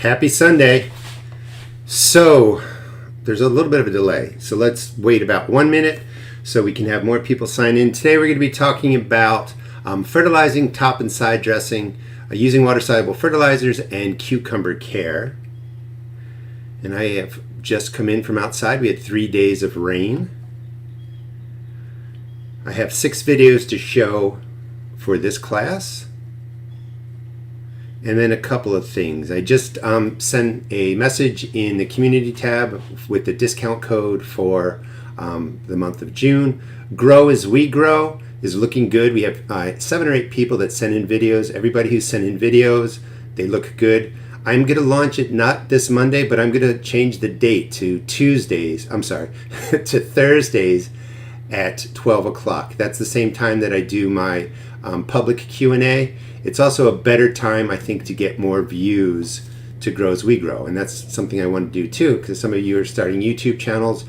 Happy Sunday. So there's a little bit of a delay, so let's wait about 1 minute so we can have more people sign in. Today we're going to be talking about fertilizing top and side dressing using water-soluble fertilizers and cucumber care. And I have just come in from outside. We had 3 days of rain. I have 6 videos to show for this class. And then a couple of things. I just sent a message in the community tab with the discount code for the month of June. Grow as we grow is looking good. We have 7 or 8 people that sent in videos. Everybody who sent in videos, they look good. I'm going to launch it not this Monday, but I'm going to change the date to Tuesdays. I'm sorry, to Thursdays at 12 o'clock. That's the same time that I do my public Q&A. It's also a better time, I think, to get more views to Grow as We Grow. And that's something I want to do too, because some of you are starting YouTube channels.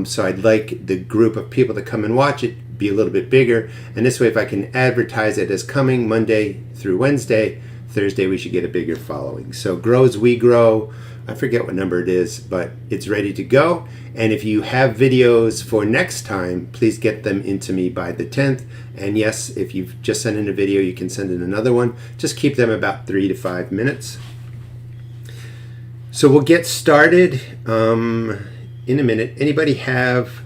So I'd like the group of people that come and watch it be a little bit bigger. And this way, if I can advertise it as coming Monday through Wednesday, Thursday we should get a bigger following. So Grow as We Grow, I forget what number it is, but it's ready to go. And if you have videos for next time, please get them into me by the 10th. And yes, if you've just sent in a video, you can send in another one. Just keep them about 3 to 5 minutes. So we'll get started in a minute. Anybody have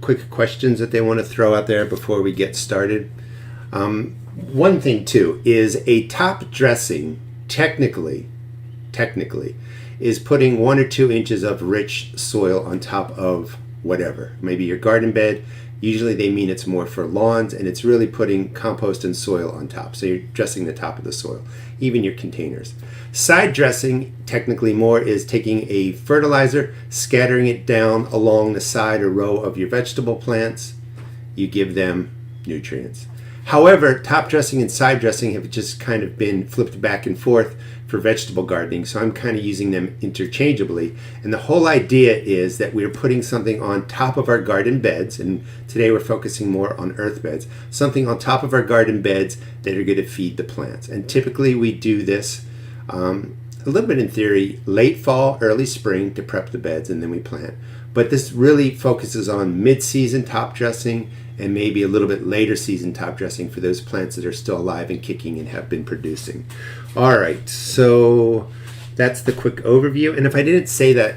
quick questions that they want to throw out there before we get started? One thing too is a top dressing technically is putting 1 or 2 inches of rich soil on top of whatever, maybe your garden bed. Usually they mean it's more for lawns, and it's really putting compost and soil on top. So you're dressing the top of the soil, even your containers. Side dressing, technically more, is taking a fertilizer, scattering it down along the side or row of your vegetable plants. You give them nutrients. However, top dressing and side dressing have just kind of been flipped back and forth for vegetable gardening, so I'm kind of using them interchangeably. And the whole idea is that we're putting something on top of our garden beds, and today we're focusing more on earth beds, something on top of our garden beds that are going to feed the plants. And typically we do this a little bit in theory, late fall, early spring to prep the beds, and then we plant. But this really focuses on mid-season top dressing and maybe a little bit later season top dressing for those plants that are still alive and kicking and have been producing. All right, so that's the quick overview. And if I didn't say that,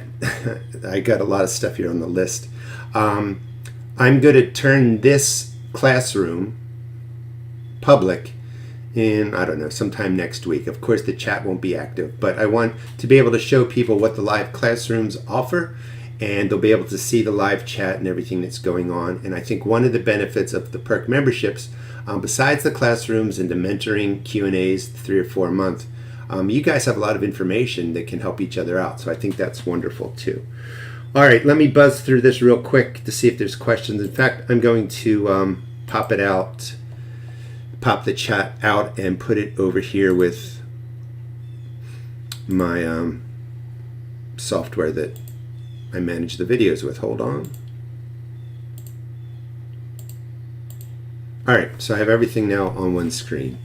I got a lot of stuff here on the list. I'm going to turn this classroom public in, I don't know, sometime next week. Of course, the chat won't be active, but I want to be able to show people what the live classrooms offer, and they'll be able to see the live chat and everything that's going on. And I think one of the benefits of the perk memberships, besides the classrooms and the mentoring Q&As 3 or 4 a month, you guys have a lot of information that can help each other out. So I think that's wonderful too. All right, let me buzz through this real quick to see if there's questions. In fact, I'm going to pop the chat out and put it over here with my software that I manage the videos with. Hold on. All right, so I have everything now on one screen.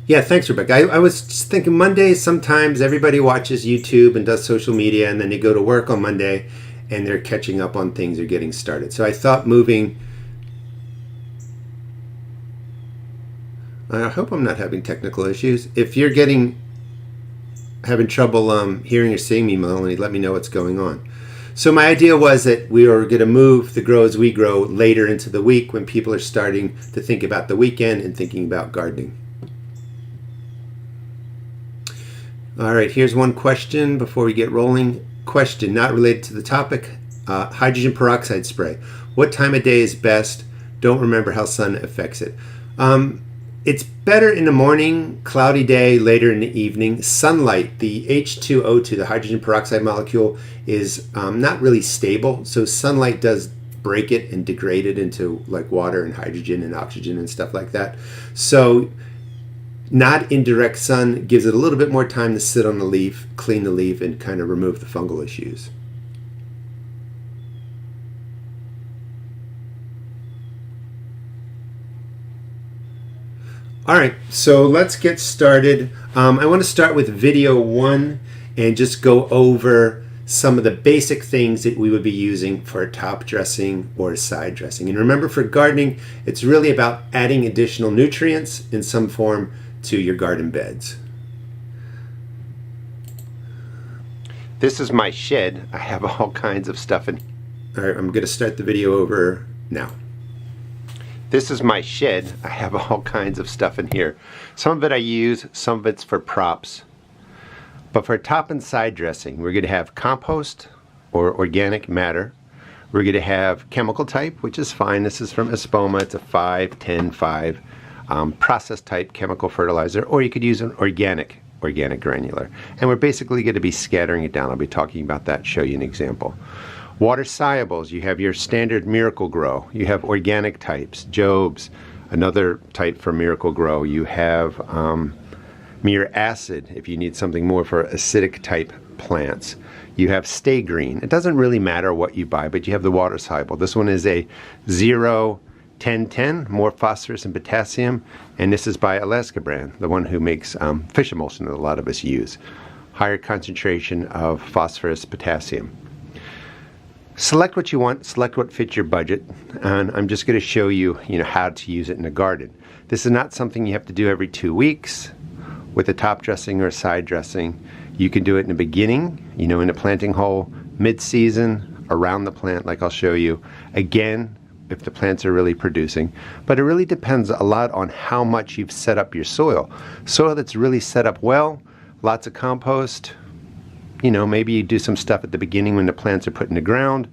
Yeah, thanks, Rebecca. I was just thinking Mondays, sometimes everybody watches YouTube and does social media, and then they go to work on Monday and they're catching up on things or getting started. So I thought moving, I hope I'm not having technical issues. If you're having trouble hearing or seeing me, Melanie, let me know what's going on. So my idea was that we were going to move the Grow as We Grow later into the week when people are starting to think about the weekend and thinking about gardening. All right, here's one question before we get rolling. Question not related to the topic. Hydrogen peroxide spray. What time of day is best? Don't remember how sun affects it. It's better in the morning, cloudy day, later in the evening. Sunlight, the H2O2, the hydrogen peroxide molecule, is not really stable. So sunlight does break it and degrade it into like water and hydrogen and oxygen and stuff like that. So not in direct sun gives it a little bit more time to sit on the leaf, clean the leaf, and kind of remove the fungal issues. All right, so let's get started. I want to start with video 1 and just go over some of the basic things that we would be using for a top dressing or a side dressing. And remember, for gardening, it's really about adding additional nutrients in some form to your garden beds. This is my shed. I have all kinds of stuff in. All right, I'm going to start the video over now. This is my shed. I have all kinds of stuff in here. Some of it I use, some of it's for props. But for top and side dressing, we're going to have compost or organic matter. We're going to have chemical type, which is fine. This is from Epsom. It's a 5-10-5 process type chemical fertilizer, or you could use an organic granular. And we're basically going to be scattering it down. I'll be talking about that, show you an example. Water solubles, you have your standard Miracle Grow. You have organic types, Jobs, another type for Miracle Grow. You have Mere Acid, if you need something more for acidic type plants. You have Stay Green. It doesn't really matter what you buy, but you have the water soluble. This one is a 0-10-10, more phosphorus and potassium, and this is by Alaska brand, the one who makes fish emulsion that a lot of us use. Higher concentration of phosphorus, potassium. Select what you want, select what fits your budget, and I'm just going to show you, how to use it in a garden. This is not something you have to do every 2 weeks with a top dressing or a side dressing. You can do it in the beginning, in a planting hole, mid-season, around the plant, like I'll show you. Again, if the plants are really producing. But it really depends a lot on how much you've set up your soil. Soil that's really set up well, lots of compost. Maybe you do some stuff at the beginning when the plants are put in the ground,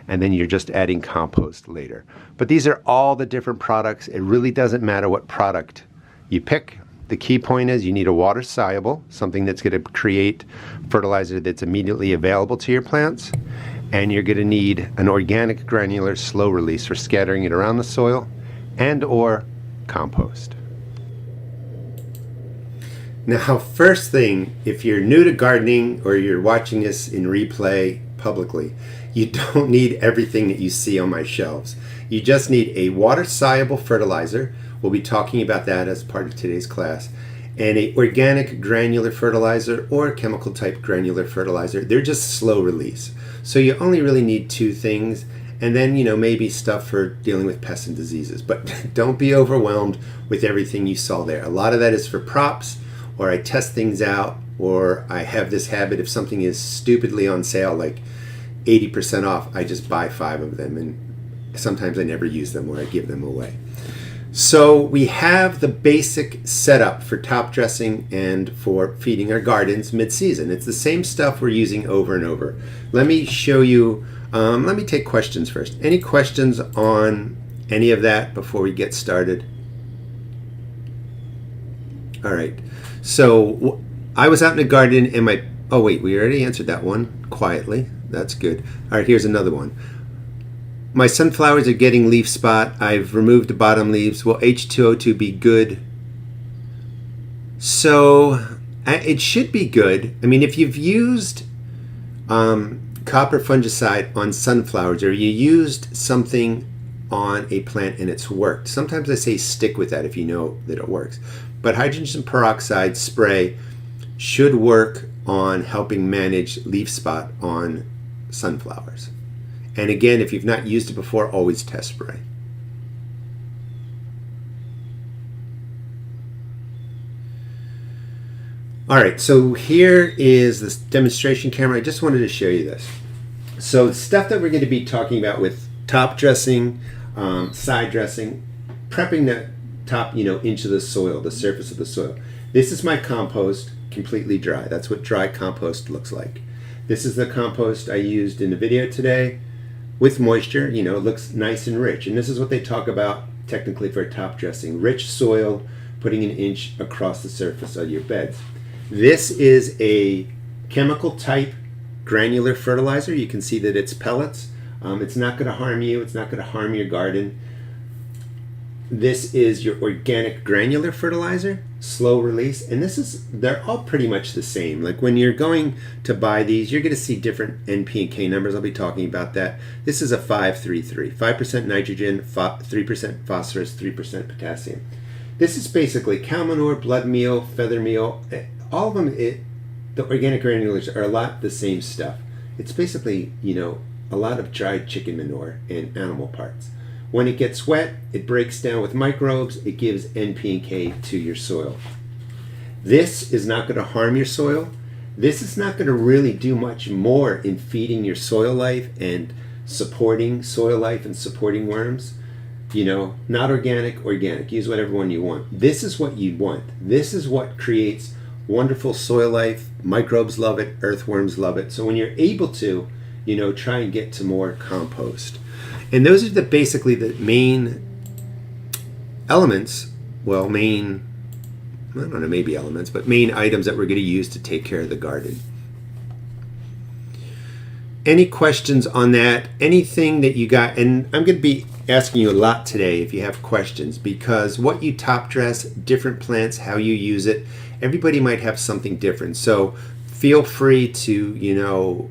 and then you're just adding compost later. But these are all the different products. It really doesn't matter what product you pick. The key point is you need a water soluble, something that's going to create fertilizer that's immediately available to your plants, and you're going to need an organic granular slow release for scattering it around the soil, and or compost. Now, first thing, if you're new to gardening or you're watching this in replay publicly, you don't need everything that you see on my shelves. You just need a water-soluble fertilizer. We'll be talking about that as part of today's class. And an organic granular fertilizer or chemical type granular fertilizer. They're just slow release. So you only really need 2 things. And then, maybe stuff for dealing with pests and diseases. But don't be overwhelmed with everything you saw there. A lot of that is for props, or I test things out, or I have this habit, if something is stupidly on sale, like 80% off, I just buy 5 of them, and sometimes I never use them or I give them away. So we have the basic setup for top dressing and for feeding our gardens mid-season. It's the same stuff we're using over and over. Let me show you, let me take questions first. Any questions on any of that before we get started? All right. So I was out in the garden and oh wait, we already answered that one quietly. That's good. All right, here's another one. My sunflowers are getting leaf spot. I've removed the bottom leaves. Will H2O2 be good? So it should be good. I mean, if you've used copper fungicide on sunflowers, or you used something on a plant and it's worked, sometimes I say stick with that if you know that it works. But hydrogen peroxide spray should work on helping manage leaf spot on sunflowers. And again, if you've not used it before, always test spray. All right, so here is this demonstration camera. I just wanted to show you this. So stuff that we're going to be talking about with top dressing, side dressing, prepping the top, into the soil, the surface of the soil. This is my compost, completely dry. That's what dry compost looks like. This is the compost I used in the video today with moisture. It looks nice and rich. And this is what they talk about technically for top dressing. Rich soil, putting an inch across the surface of your beds. This is a chemical type granular fertilizer. You can see that it's pellets. It's not going to harm you. It's not going to harm your garden. This is your organic granular fertilizer, slow release, and they're all pretty much the same. Like when you're going to buy these, you're going to see different NP and K numbers. I'll be talking about that. This is a 5-3-3, 5% nitrogen, 3% phosphorus, 3% potassium. This is basically cow manure, blood meal, feather meal. All of them, the organic granulars are a lot the same stuff. It's basically, a lot of dried chicken manure and animal parts. When it gets wet, it breaks down with microbes. It gives NP and K to your soil. This is not going to harm your soil. This is not going to really do much more in feeding your soil life and supporting soil life and supporting worms. Not organic, organic. Use whatever one you want. This is what you want. This is what creates wonderful soil life. Microbes love it. Earthworms love it. So when you're able to, try and get to more compost. And those are basically the main elements. Well, I don't know, maybe elements, but main items that we're going to use to take care of the garden. Any questions on that? Anything that you got? And I'm going to be asking you a lot today if you have questions, because what you top dress, different plants, how you use it, everybody might have something different. So feel free to,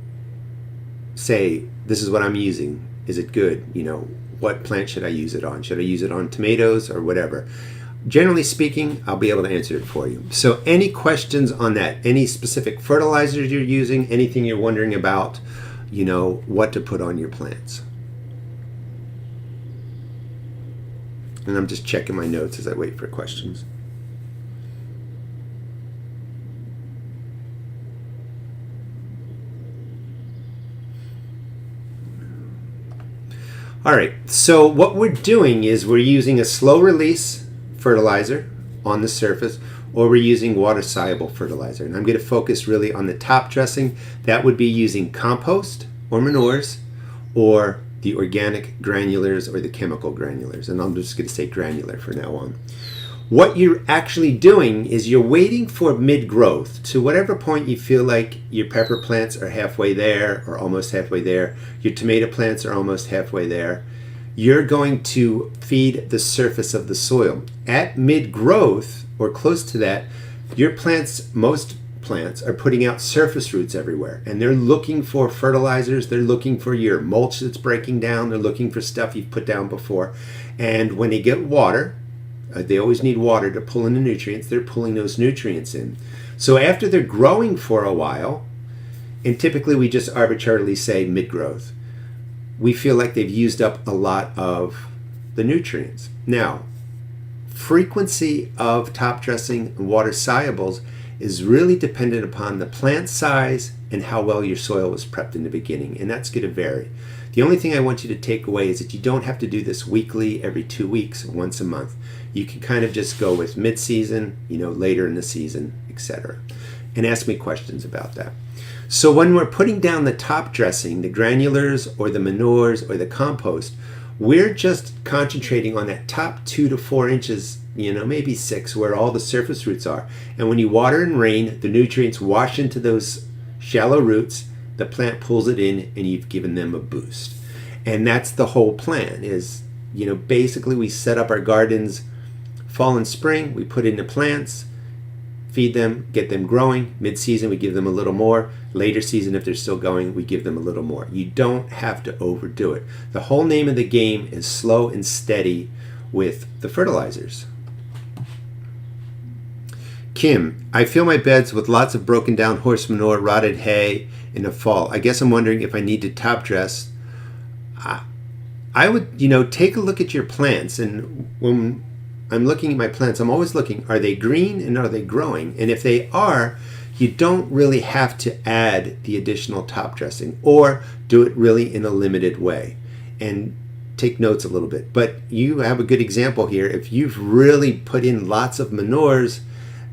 say, this is what I'm using. Is it good? What plant should I use it on? Should I use it on tomatoes or whatever? Generally speaking, I'll be able to answer it for you. So any questions on that? Any specific fertilizers you're using? Anything you're wondering about, what to put on your plants? And I'm just checking my notes as I wait for questions. All right, so what we're doing is we're using a slow release fertilizer on the surface, or we're using water-soluble fertilizer. And I'm going to focus really on the top dressing. That would be using compost or manures or the organic granulars or the chemical granulars. And I'm just going to say granular from now on. What you're actually doing is you're waiting for mid-growth to whatever point you feel like your pepper plants are halfway there or almost halfway there. Your tomato plants are almost halfway there. You're going to feed the surface of the soil. At mid-growth or close to that, your plants, most plants, are putting out surface roots everywhere. And they're looking for fertilizers. They're looking for your mulch that's breaking down. They're looking for stuff you've put down before. And when they get water, they always need water to pull in the nutrients. They're pulling those nutrients in. So after they're growing for a while, and typically we just arbitrarily say mid-growth, we feel like they've used up a lot of the nutrients. Now, frequency of top dressing and water solubles is really dependent upon the plant size and how well your soil was prepped in the beginning, and that's going to vary. The only thing I want you to take away is that you don't have to do this weekly, every 2 weeks, once a month. You can kind of just go with mid-season, later in the season, etc. And ask me questions about that. So when we're putting down the top dressing, the granulars or the manures or the compost, we're just concentrating on that top 2 to 4 inches, maybe 6, where all the surface roots are. And when you water and rain, the nutrients wash into those shallow roots, the plant pulls it in, and you've given them a boost. And that's the whole plan is, basically we set up our gardens fall and spring, we put in the plants, feed them, get them growing. Mid-season, we give them a little more. Later season, if they're still going, we give them a little more. You don't have to overdo it. The whole name of the game is slow and steady with the fertilizers. Kim, I fill my beds with lots of broken down horse manure, rotted hay in the fall. I guess I'm wondering if I need to top dress. I would, take a look at your plants. And when I'm looking at my plants, I'm always looking, are they green and are they growing? And if they are, you don't really have to add the additional top dressing or do it really in a limited way. And take notes a little bit. But you have a good example here. If you've really put in lots of manures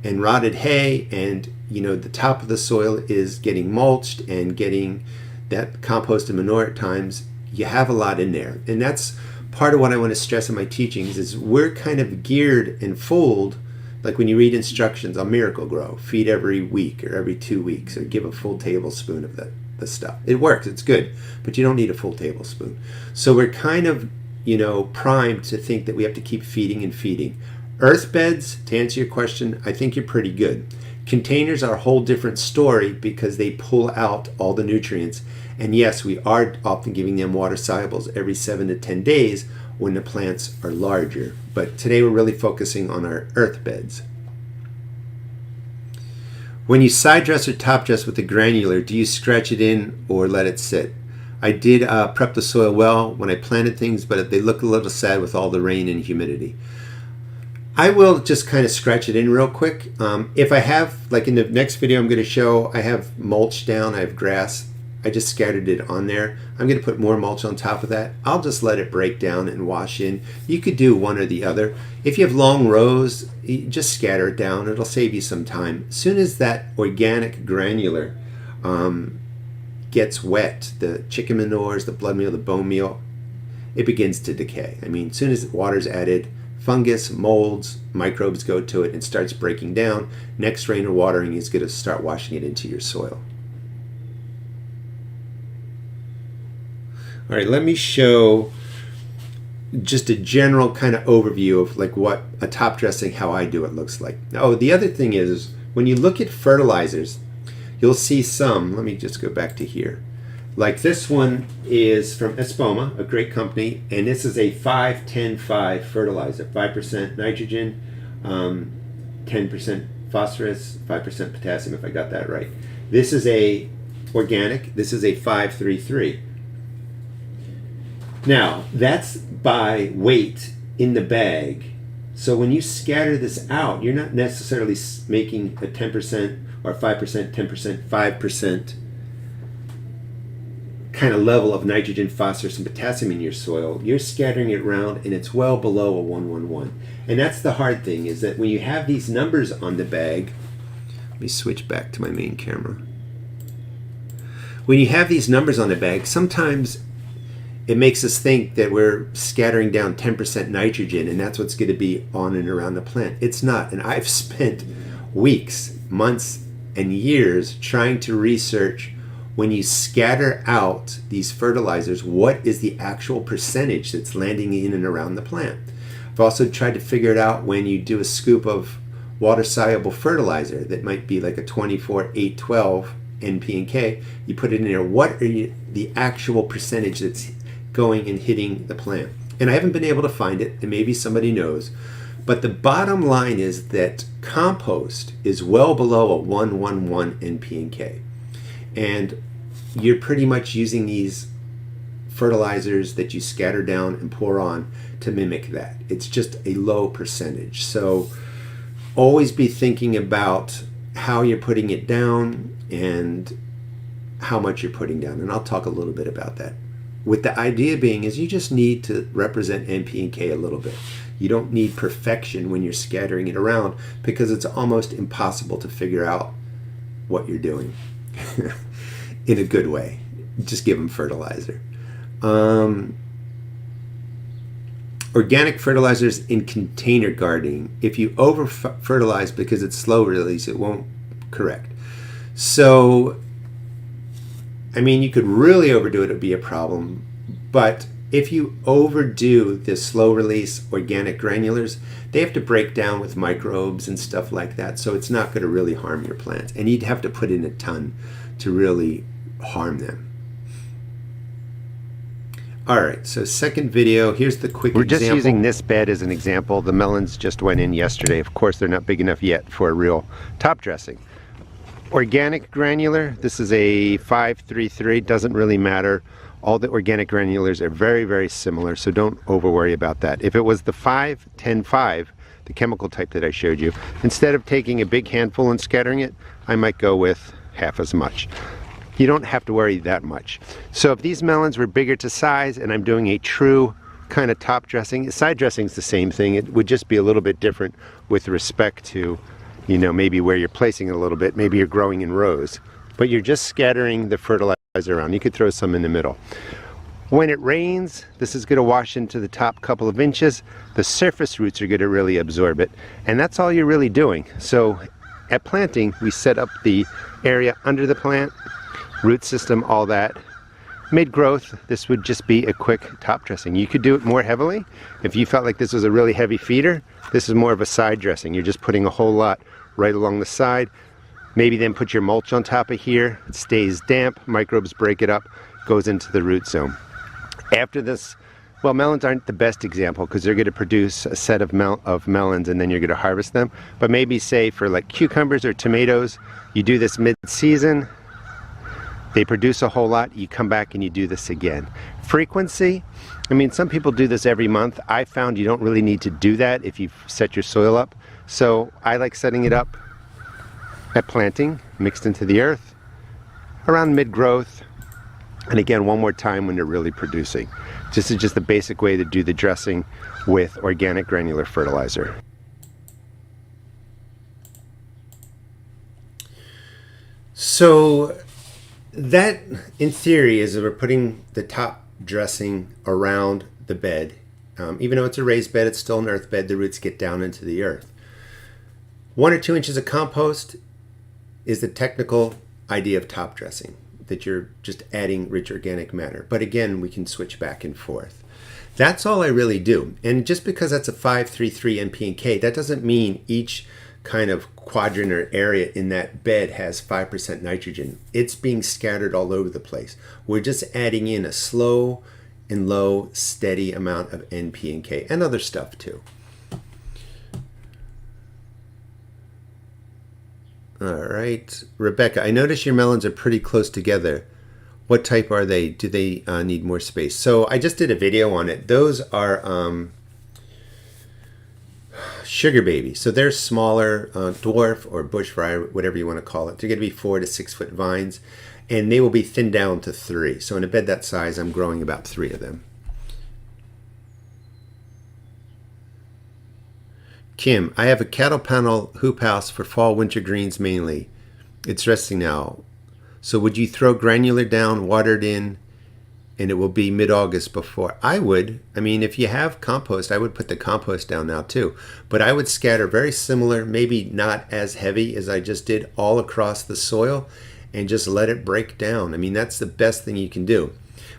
and rotted hay and the top of the soil is getting mulched and getting that compost and manure at times, you have a lot in there. And that's part of what I want to stress in my teachings is we're kind of geared and fooled, like when you read instructions on Miracle-Gro, feed every week or every 2 weeks or give a full tablespoon of the stuff. It works, it's good, but you don't need a full tablespoon. So we're kind of, primed to think that we have to keep feeding and feeding. Earth beds, to answer your question, I think you're pretty good. Containers are a whole different story because they pull out all the nutrients. And yes, we are often giving them water solubles every 7 to 10 days, when the plants are larger. But today we're really focusing on our earth beds. When you side dress or top dress with the granular, do you scratch it in or let it sit? I did prep the soil well when I planted things, but they look a little sad with all the rain and humidity. I will just kind of scratch it in real quick. If I have, like in the next video I'm going to show, I have mulch down, I have grass. I just scattered it on there. I'm going to put more mulch on top of that. I'll just let it break down and wash in. You could do one or the other. If you have long rows, you just scatter it down. It'll save you some time. As soon as that organic granular gets wet, the chicken manures, the blood meal, the bone meal, it begins to decay. I mean, as soon as water's added, fungus, molds, microbes go to it and starts breaking down. Next rain or watering is going to start washing it into your soil. All right, let me show just a general kind of overview of like what a top dressing, how I do it, looks like. Oh, the other thing is when you look at fertilizers, you'll see some, let me just go back to here. Like this one is from Epsom, a great company, and this is a 5-10-5 fertilizer, 5% nitrogen, 10% phosphorus, 5% potassium, if I got that right. This is a organic, this is a 5-3-3. Now, that's by weight in the bag. So when you scatter this out, you're not necessarily making a 10% or 5%, 10%, 5% kind of level of nitrogen, phosphorus, and potassium in your soil. You're scattering it around, and it's well below a 1-1-1. And that's the hard thing, is that when you have these numbers on the bag, let me switch back to my main camera. When you have these numbers on the bag, sometimes it makes us think that we're scattering down 10% nitrogen and that's what's going to be on and around the plant. It's not. And I've spent weeks, months, and years trying to research when you scatter out these fertilizers, what is the actual percentage that's landing in and around the plant. I've also tried to figure it out when you do a scoop of water-soluble fertilizer that might be like a 24-8-12 NP and K. You put it in there. What are the actual percentage that's going and hitting the plant? And I haven't been able to find it, and maybe somebody knows. But the bottom line is that compost is well below a 1-1-1 NP and K. And you're pretty much using these fertilizers that you scatter down and pour on to mimic that. It's just a low percentage. So always be thinking about how you're putting it down and how much you're putting down. And I'll talk a little bit about that. With the idea being is you just need to represent NP and K a little bit. You don't need perfection when you're scattering it around because it's almost impossible to figure out what you're doing in a good way. Just give them fertilizer. Organic fertilizers in container gardening. If you over fertilize because it's slow release, it won't correct. So I mean, you could really overdo it, it'd be a problem. But if you overdo the slow release organic granulars, they have to break down with microbes and stuff like that. So it's not going to really harm your plants. And you'd have to put in a ton to really harm them. All right, so second video, here's the quick example. We're just using this bed as an example. The melons just went in yesterday. Of course, they're not big enough yet for a real top dressing. Organic granular, this is a 5-3-3, doesn't really matter. All the organic granulars are very, very similar, so don't over worry about that. If it was the 5-10-5, the chemical type that I showed you, instead of taking a big handful and scattering it, I might go with half as much. You don't have to worry that much. So if these melons were bigger to size and I'm doing a true kind of top dressing, side dressing is the same thing. It would just be a little bit different with respect to, you know, maybe where you're placing it a little bit. Maybe you're growing in rows, but you're just scattering the fertilizer around. You could throw some in the middle. When it rains, this is going to wash into the top couple of inches. The surface roots are going to really absorb it, and that's all you're really doing. So at planting, we set up the area under the plant, root system, all that. Mid-growth, this would just be a quick top dressing. You could do it more heavily. If you felt like this was a really heavy feeder, this is more of a side dressing. You're just putting a whole lot right along the side. Maybe then put your mulch on top of here. It stays damp, microbes break it up, goes into the root zone. After this Well, melons aren't the best example because they're going to produce a set of melons and then you're going to harvest them. But maybe say for like cucumbers or tomatoes, you do this mid-season, they produce a whole lot, you come back and you do this again. Frequency, I mean, some people do this every month. I found you don't really need to do that if you've set your soil up. So I like setting it up at planting, mixed into the earth, around mid-growth, and again one more time when they're really producing. This is just the basic way to do the dressing with organic granular fertilizer. So that, in theory, is that we're putting the top dressing around the bed. Even though it's a raised bed, it's still an earth bed. The roots get down into the earth. 1 or 2 inches of compost is the technical idea of top dressing, that you're just adding rich organic matter. But again, we can switch back and forth. That's all I really do. And just because that's a 5-3-3 NP and K, that doesn't mean each kind of quadrant or area in that bed has 5% nitrogen. It's being scattered all over the place. We're just adding in a slow and low, steady amount of NP and K, and other stuff too. All right, Rebecca, I notice your melons are pretty close together. What type are they? Do they need more space? So I just did a video on it. Those are sugar baby. So they're smaller, dwarf or bush variety, whatever you want to call it. They're going to be 4 to 6 foot vines, and they will be thinned down to 3. So in a bed that size, I'm growing about 3 of them. Kim, I have a cattle panel hoop house for fall winter greens mainly. It's resting now. So would you throw granular down, water it in, and it will be mid-August before? I would. I mean, if you have compost, I would put the compost down now too. But I would scatter very similar, maybe not as heavy as I just did, all across the soil and just let it break down. I mean, that's the best thing you can do.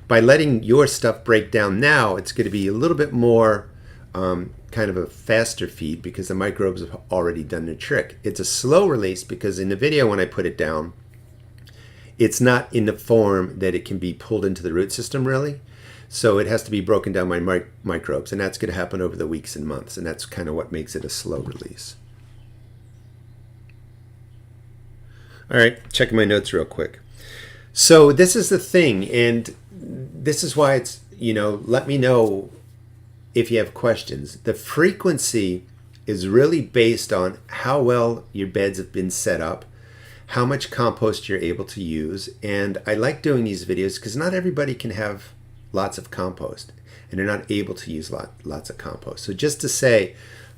By letting your stuff break down now, it's going to be a little bit more kind of a faster feed because the microbes have already done the trick. It's a slow release because in the video when I put it down, it's not in the form that it can be pulled into the root system really. So it has to be broken down by microbes, and that's going to happen over the weeks and months, and that's kind of what makes it a slow release. All right, checking my notes real quick. So this is the thing, and this is why it's, let me know if you have questions. The frequency is really based on how well your beds have been set up, how much compost you're able to use. And I like doing these videos because not everybody can have lots of compost and they're not able to use lots of compost. So just to say,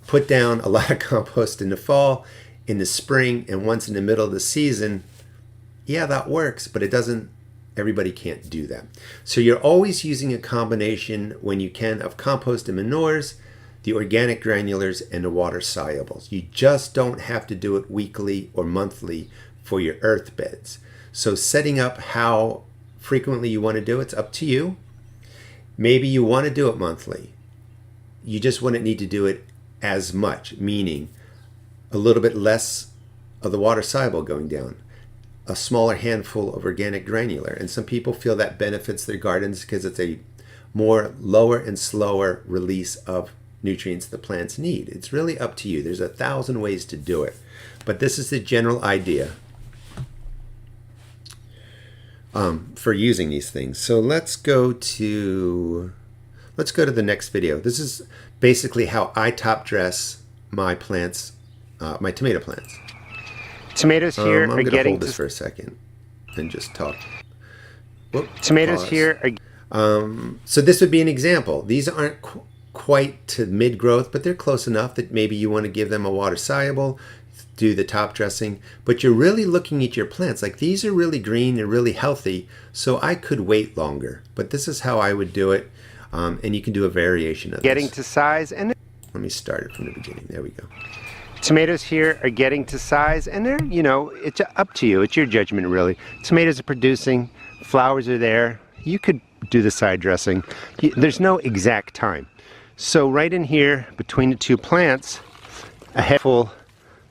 put down a lot of compost in the fall, in the spring, and once in the middle of the season, yeah, that works, but it doesn't. Everybody can't do that. So you're always using a combination when you can of compost and manures, the organic granulars, and the water solubles. You just don't have to do it weekly or monthly for your earth beds. So setting up how frequently you want to do it's up to you. Maybe you want to do it monthly. You just wouldn't need to do it as much, meaning a little bit less of the water soluble going down, a smaller handful of organic granular. And some people feel that benefits their gardens because it's a more lower and slower release of nutrients the plants need. It's really up to you. There's 1,000 ways to do it, but this is the general idea for using these things. So let's go to the next video. This is basically how I top dress my plants, my tomato plants. Tomatoes here I'm are going to getting hold this for a second and just talk. Whoop, tomatoes pause. here are so this would be an example. These aren't quite to mid-growth, but they're close enough that maybe you want to give them a water soluble, do the top dressing, but you're really looking at your plants. Like these are really green, they're really healthy, so I could wait longer. But this is how I would do it, and you can do a variation of getting this. to size, and Let me start it from the beginning. There we go. tomatoes here are getting to size, and they're, it's up to you. It's your judgment, really. Tomatoes are producing, flowers are there. You could do the side dressing. There's no exact time. So right in here, between the two plants, a handful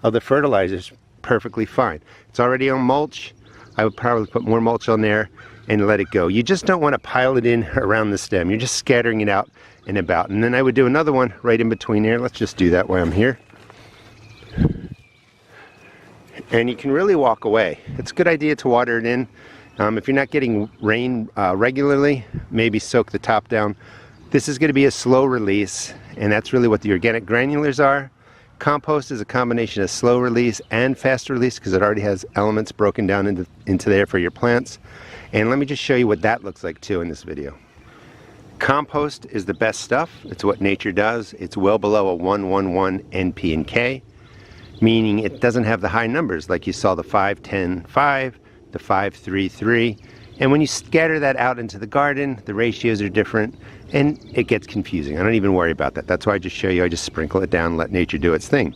of the fertilizer is perfectly fine. It's already on mulch. I would probably put more mulch on there. and let it go. You just don't want to pile it in around the stem. You're just scattering it out and about. And then I would do another one right in between there. Let's just do that while I'm here. And you can really walk away. It's a good idea to water it in. If you're not getting rain regularly, maybe soak the top down. This is going to be a slow release, and that's really what the organic granulars are. Compost is a combination of slow release and fast release because it already has elements broken down into there for your plants. And let me just show you what that looks like too in this video. Compost is the best stuff. It's what nature does. It's well below a 111 NP and K, meaning it doesn't have the high numbers like you saw the 5-10-5, the 5-3-3. And when you scatter that out into the garden, the ratios are different and it gets confusing. I don't even worry about that. That's why I just show you, I just sprinkle it down and let nature do its thing.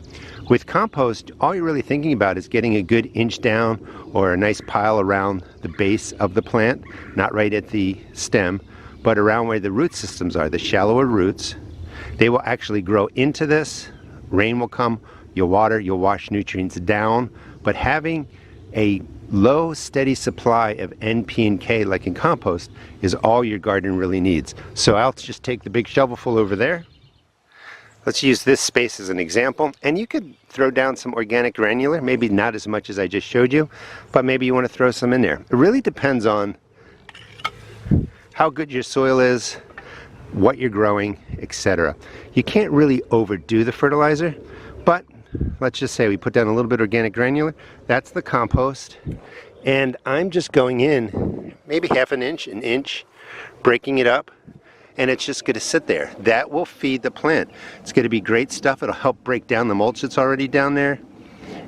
With compost, all you're really thinking about is getting a good inch down or a nice pile around the base of the plant, not right at the stem, but around where the root systems are, the shallower roots. They will actually grow into this. Rain will come, you'll water, you'll wash nutrients down, but having a low, steady supply of NP and K, like in compost, is all your garden really needs. So I'll just take the big shovelful over there. Let's use this space as an example, and you could throw down some organic granular, maybe not as much as I just showed you, but maybe you want to throw some in there. It really depends on how good your soil is, what you're growing, etc. You can't really overdo the fertilizer, but let's just say we put down a little bit of organic granular. That's the compost, and I'm just going in maybe half an inch, breaking it up, and it's just going to sit there. That will feed the plant. It's going to be great stuff. It'll help break down the mulch that's already down there,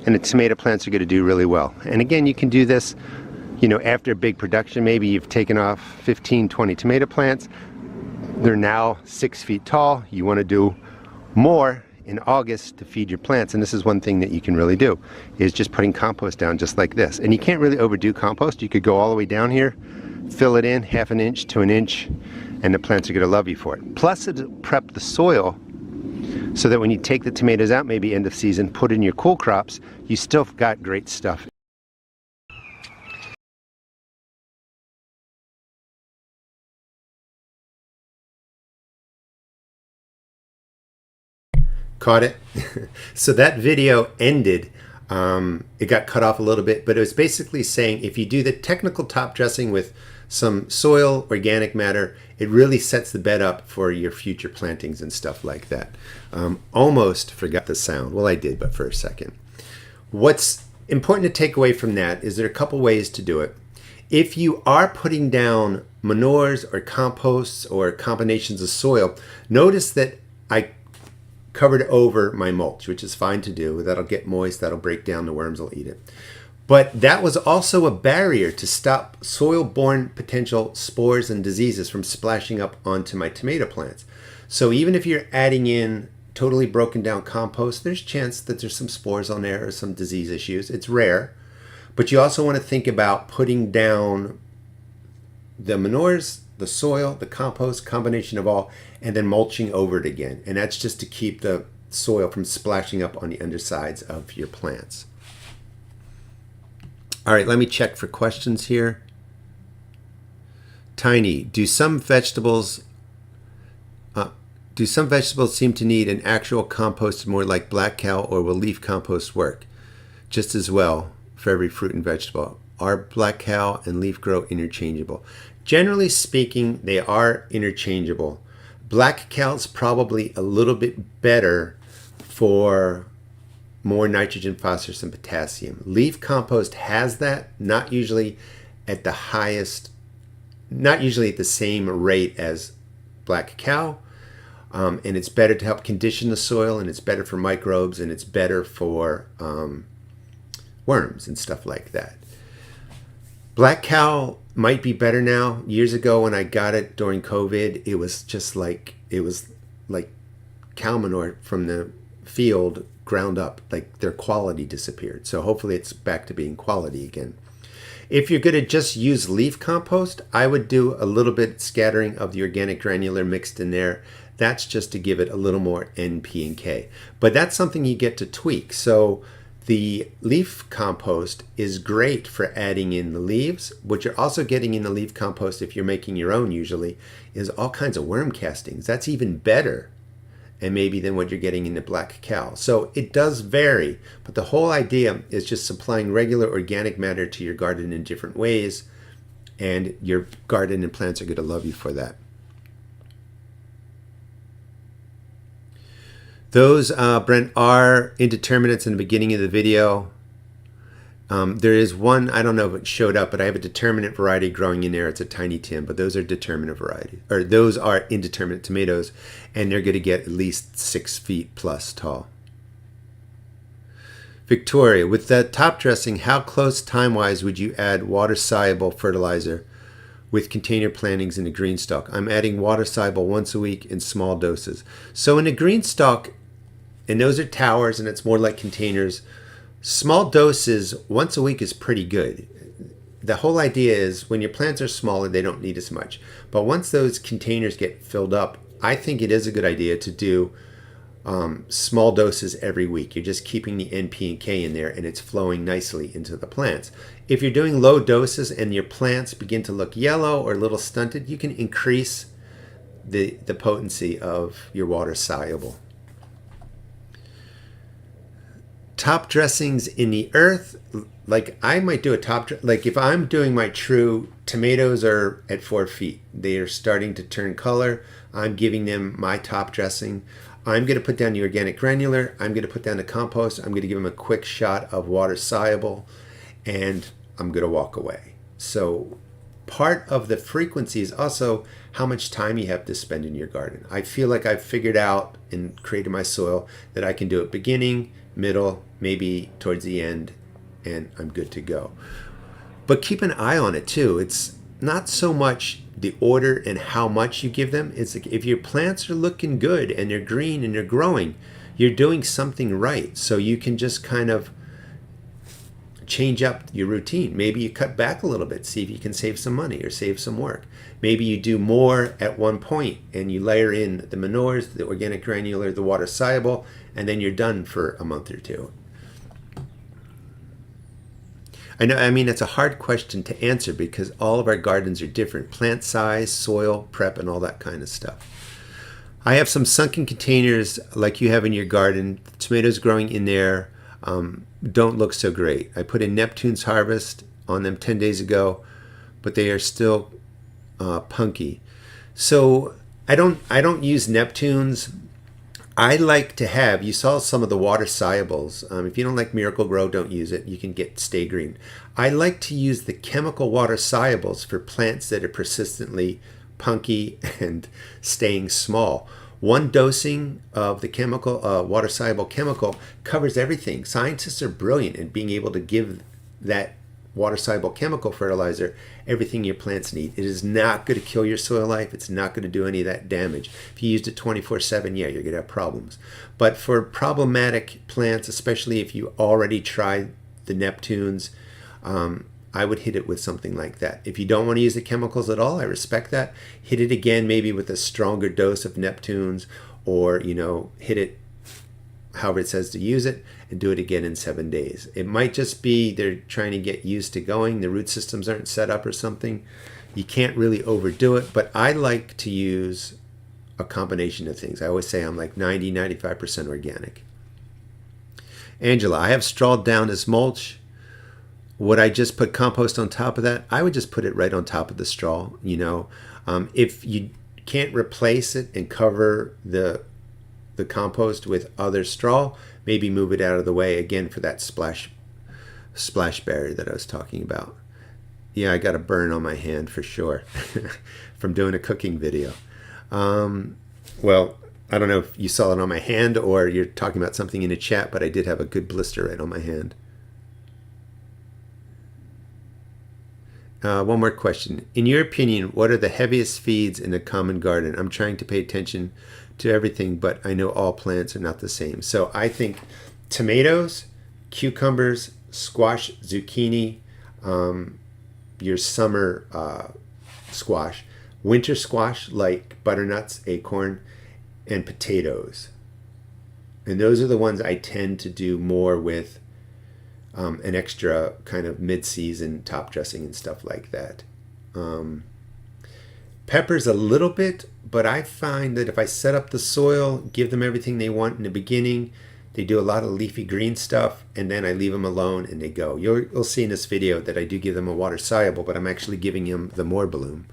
and the tomato plants are going to do really well. And again, you can do this, you know, after a big production. Maybe you've taken off 15, 20 tomato plants. They're now 6 feet tall. You want to do more in August to feed your plants, and this is one thing that you can really do, is just putting compost down just like this. And you can't really overdo compost. You could go all the way down here, fill it in half an inch to an inch, and the plants are going to love you for it. Plus it'll prep the soil so that when you take the tomatoes out, maybe end of season, put in your cool crops, you still got great stuff. Caught it? So that video ended. It got cut off a little bit, but it was basically saying if you do the technical top dressing with some soil, organic matter, it really sets the bed up for your future plantings and stuff like that. Almost forgot the sound. Well, I did, but for a second. What's important to take away from that is there are a couple ways to do it. If you are putting down manures or composts or combinations of soil, notice that I covered over my mulch, which is fine to do. That'll get moist, that'll break down, the worms will eat it. But that was also a barrier to stop soil-borne potential spores and diseases from splashing up onto my tomato plants. So even if you're adding in totally broken down compost, there's a chance that there's some spores on there or some disease issues. It's rare. But you also want to think about putting down the manures, the soil, the compost, combination of all, and then mulching over it again. And that's just to keep the soil from splashing up on the undersides of your plants. All right, let me check for questions here. Tiny, do some vegetables seem to need an actual compost more like black cow, or will leaf compost work just as well for every fruit and vegetable? Are black cow and leaf grow interchangeable? Generally speaking, they are interchangeable. Black cow is probably a little bit better for more nitrogen, phosphorus, and potassium. Leaf compost has that, not usually at the highest, not usually at the same rate as black cow. And it's better to help condition the soil, and it's better for microbes, and it's better for worms and stuff like that. Black cow might be better now. Years ago when I got it during COVID, it was just like, cow manure from the field ground up, like their quality disappeared. So hopefully it's back to being quality again. If you're going to just use leaf compost, I would do a little bit scattering of the organic granular mixed in there. That's just to give it a little more NP and K. But that's something you get to tweak. So The leaf compost is great for adding in the leaves. What you're also getting in the leaf compost, if you're making your own usually, is all kinds of worm castings. That's even better, and maybe than what you're getting in the black cow. So it does vary, but the whole idea is just supplying regular organic matter to your garden in different ways, and your garden and plants are going to love you for that. Those, Brent, are indeterminates in the beginning of the video. There is one, I don't know if it showed up, but I have a determinate variety growing in there. It's a tiny tin, but those are determinate variety, or those are indeterminate tomatoes, and they're going to get at least 6 feet plus tall. Victoria, with that top dressing, how close time-wise would you add water-soluble fertilizer with container plantings in the green stalk? I'm adding water-soluble once a week in small doses. So in a green stalk, and those are towers, and it's more like containers, small doses once a week is pretty good. The whole idea is when your plants are smaller, they don't need as much. But once those containers get filled up, I think it is a good idea to do small doses every week. You're just keeping the N, P, and K in there, and it's flowing nicely into the plants. If you're doing low doses and your plants begin to look yellow or a little stunted, you can increase the potency of your water soluble. Top dressings in the earth, like I might do a like if I'm doing my true, tomatoes are at 4 feet. They are starting to turn color. I'm giving them my top dressing. I'm going to put down the organic granular. I'm going to put down the compost. I'm going to give them a quick shot of water soluble, and I'm going to walk away. So part of the frequency is also how much time you have to spend in your garden. I feel like I've figured out and created my soil that I can do it beginning, middle, maybe towards the end, and I'm good to go. But keep an eye on it too. It's not so much the order and how much you give them. It's like if your plants are looking good and they're green and they're growing, you're doing something right. So you can just kind of change up your routine. Maybe you cut back a little bit, see if you can save some money or save some work. Maybe you do more at one point and you layer in the manures, the organic granular, the water soluble, and then you're done for a month or two. I know, I mean, it's a hard question to answer because all of our gardens are different. Plant size, soil, prep, and all that kind of stuff. I have some sunken containers like you have in your garden. The tomatoes growing in there don't look so great. I put in Neptune's Harvest on them 10 days ago, but they are still punky. So I don't use Neptune's. I like to have, you saw some of the water solubles. If you don't like Miracle Grow, don't use it. You can get Stay Green. I like to use the chemical water solubles for plants that are persistently punky and staying small. One dosing of the chemical, water soluble chemical, covers everything. Scientists are brilliant in being able to give that water soluble chemical fertilizer everything your plants need. It is not going to kill your soil life. It's not going to do any of that damage. If you used it 24/7, yeah, you're going to have problems. But for problematic plants, especially if you already tried the Neptunes, I would hit it with something like that. If you don't want to use the chemicals at all, I respect that. Hit it again, maybe with a stronger dose of Neptunes, or hit it however it says to use it, and do it again in 7 days. It might just be they're trying to get used to going. The root systems aren't set up or something. You can't really overdo it, but I like to use a combination of things. I always say I'm like 90-95% organic. Angela, I have straw down as mulch. Would I just put compost on top of that? I would just put it right on top of the straw. If you can't replace it and cover the compost with other straw, maybe move it out of the way again for that splash barrier that I was talking about. Yeah, I got a burn on my hand for sure from doing a cooking video. Well, I don't know if you saw it on my hand or you're talking about something in the chat, but I did have a good blister right on my hand. One more question. In your opinion, what are the heaviest feeds in a common garden? I'm trying to pay attention to everything, but I know all plants are not the same. So I think tomatoes, cucumbers, squash, zucchini, your summer squash, winter squash like butternuts, acorn, and potatoes. And those are the ones I tend to do more with an extra kind of mid-season top dressing and stuff like that. Peppers a little bit, but I find that if I set up the soil, give them everything they want in the beginning, they do a lot of leafy green stuff, and then I leave them alone and they go. You'll see in this video that I do give them a water soluble, but I'm actually giving them the more bloom.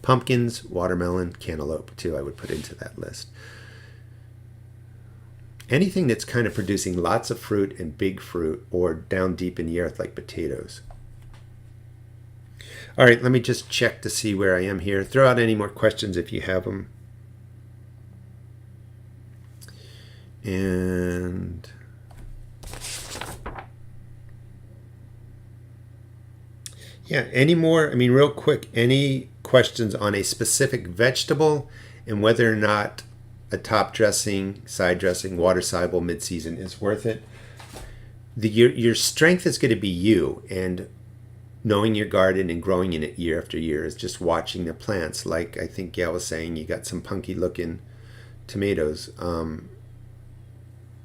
Pumpkins, watermelon, cantaloupe too, I would put into that list. Anything that's kind of producing lots of fruit and big fruit, or down deep in the earth like potatoes. All right, let me just check to see where I am here. Throw out any more questions if you have them. And yeah, any more, I mean, real quick, any questions on a specific vegetable and whether or not a top dressing, side dressing, water soluble mid-season is worth it? Your strength is going to be you, and knowing your garden and growing in it year after year is just watching the plants. Like I think Gail was saying, you got some punky looking tomatoes.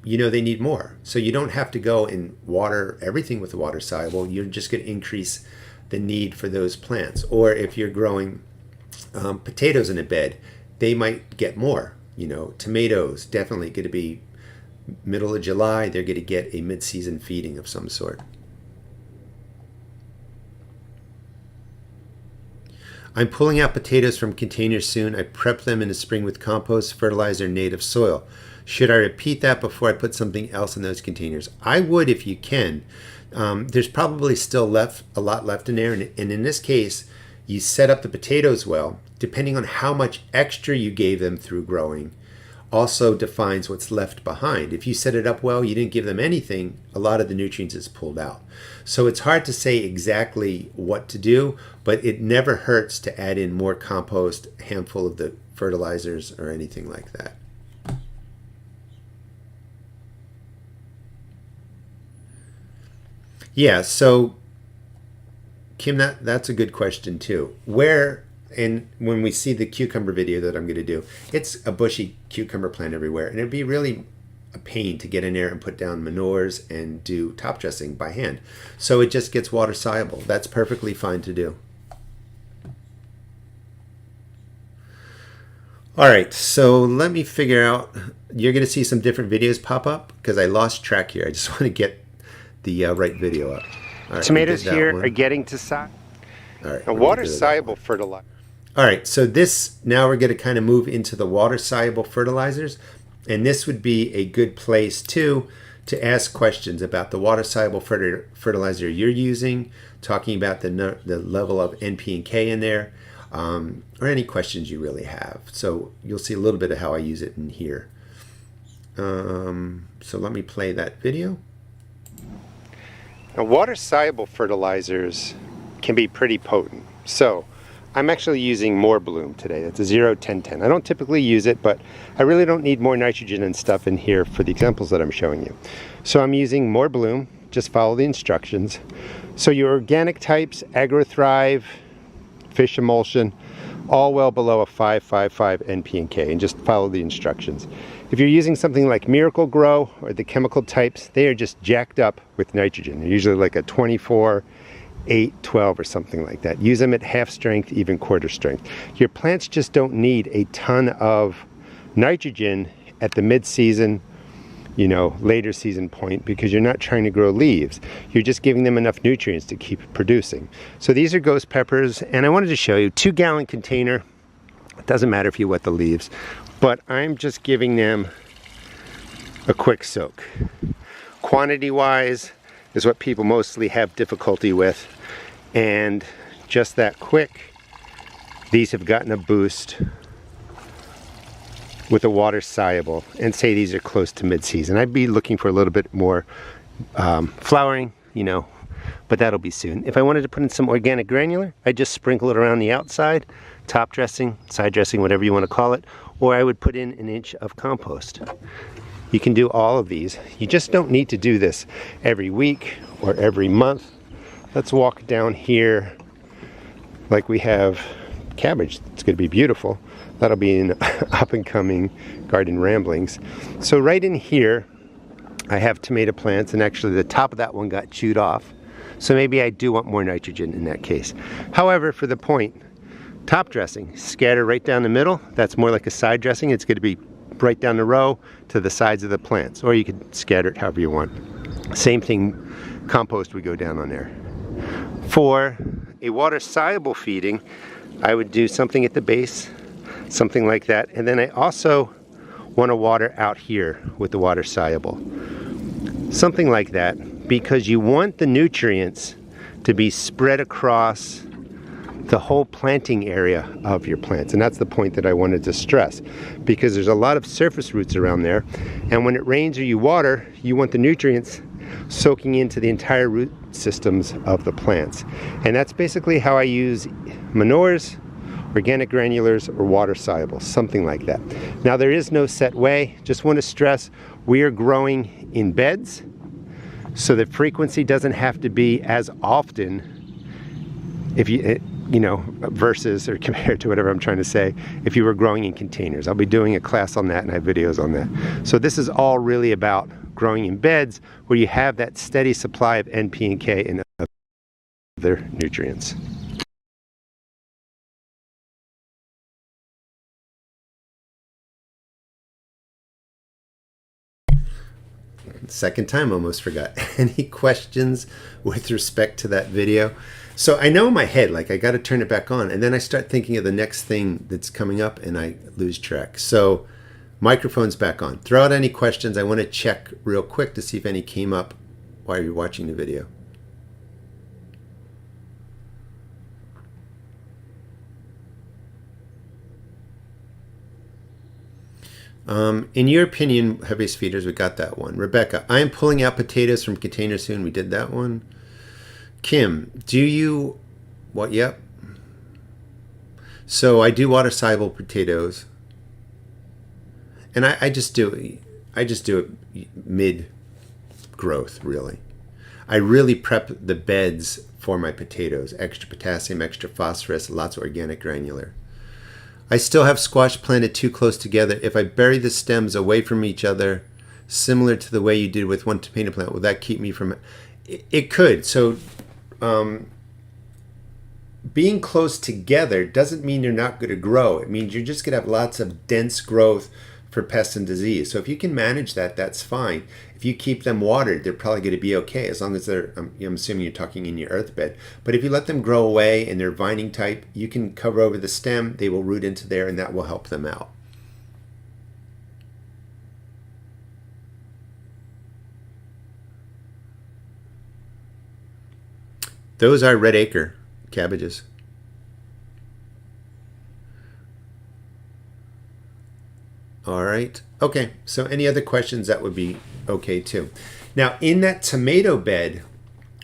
You know they need more. So you don't have to go and water everything with the water soluble. You're just going to increase the need for those plants. Or if you're growing potatoes in a bed, they might get more. You know, tomatoes definitely going to be middle of July. They're going to get a mid-season feeding of some sort. I'm pulling out potatoes from containers soon. I prep them in the spring with compost, fertilizer, native soil. Should I repeat that before I put something else in those containers? I would if you can. There's probably still a lot left in there. And in this case, you set up the potatoes well. Depending on how much extra you gave them through growing, also defines what's left behind. If you set it up well, you didn't give them anything, a lot of the nutrients is pulled out. So it's hard to say exactly what to do, but it never hurts to add in more compost, a handful of the fertilizers or anything like that. Yeah, so Kim, that's a good question too. And when we see the cucumber video that I'm going to do, it's a bushy cucumber plant everywhere. And it'd be really a pain to get in there and put down manures and do top dressing by hand. So it just gets water soluble. That's perfectly fine to do. All right, so let me figure out, you're going to see some different videos pop up because I lost track here. I just want to get the right video up. All right, tomatoes here are getting to size. All right, a water-soluble fertilizer. All right, so now we're going to kind of move into the water-soluble fertilizers, and this would be a good place too to ask questions about the water-soluble fertilizer you're using, talking about the level of NP and K in there, or any questions you really have. So you'll see a little bit of how I use it in here. So let me play that video. Now, water-soluble fertilizers can be pretty potent. So I'm actually using more bloom today. That's a 0-10-10. I don't typically use it, but I really don't need more nitrogen and stuff in here for the examples that I'm showing you. So I'm using more bloom. Just follow the instructions. So your organic types, AgroThrive, fish emulsion, all well below a 5.55 NP and K, and just follow the instructions. If you're using something like Miracle Grow or the chemical types, they are just jacked up with nitrogen. They're usually like a 24, 8, 12 or something like that. Use them at half strength, even quarter strength. Your plants just don't need a ton of nitrogen at the mid-season, later season point, because you're not trying to grow leaves. You're just giving them enough nutrients to keep producing. So these are ghost peppers, and I wanted to show you 2-gallon container. It doesn't matter if you wet the leaves, but I'm just giving them a quick soak. Quantity wise is what people mostly have difficulty with, and just that quick, these have gotten a boost with a water soluble, and say these are close to mid-season. I'd be looking for a little bit more flowering, but that'll be soon. If I wanted to put in some organic granular, I just sprinkle it around the outside, top dressing, side dressing, whatever you want to call it, or I would put in an inch of compost. You can do all of these. You just don't need to do this every week or every month. Let's walk down here like we have cabbage. It's going to be beautiful. That'll be in up and coming garden ramblings. So right in here, I have tomato plants, and actually the top of that one got chewed off. So maybe I do want more nitrogen in that case. However, for the point, top dressing, scatter right down the middle. That's more like a side dressing. It's going to be right down the row to the sides of the plants, or you could scatter it however you want. Same thing, compost would go down on there. For a water-soluble feeding, I would do something at the base, something like that. And then I also want to water out here with the water-soluble. Something like that, because you want the nutrients to be spread across the whole planting area of your plants. And that's the point that I wanted to stress, because there's a lot of surface roots around there, and when it rains or you water, you want the nutrients soaking into the entire root systems of the plants. And that's basically how I use manures, organic granulars, or water soluble, something like that. Now, there is no set way. Just want to stress, we are growing in beds, so the frequency doesn't have to be as often if you know, versus or compared to whatever I'm trying to say, if you were growing in containers. I'll be doing a class on that, and I have videos on that. So this is all really about growing in beds where you have that steady supply of N, P, and K and other nutrients. Second time, almost forgot. Any questions with respect to that video? So I know in my head, like, I got to turn it back on, and then I start thinking of the next thing that's coming up, and I lose track. So microphone's back on. Throw out any questions. I want to check real quick to see if any came up while you're watching the video. In your opinion, heaviest feeders, we got that one. Rebecca, I am pulling out potatoes from containers soon. We did that one. Kim, do you, what, yep. So I do water-soluble potatoes. And I just do it mid-growth, really. I really prep the beds for my potatoes. Extra potassium, extra phosphorus, lots of organic granular. I still have squash planted too close together. If I bury the stems away from each other, similar to the way you did with one tomato plant, will that keep me from... It could. So being close together doesn't mean you're not going to grow. It means you're just going to have lots of dense growth for pests and disease. So if you can manage that, that's fine. If you keep them watered, they're probably going to be okay, as long as they're, I'm assuming you're talking in your earth bed. But if you let them grow away and they're vining type, you can cover over the stem, they will root into there, and that will help them out. Those are red acre cabbages. All right. Okay. So any other questions, that would be okay too. Now, in that tomato bed,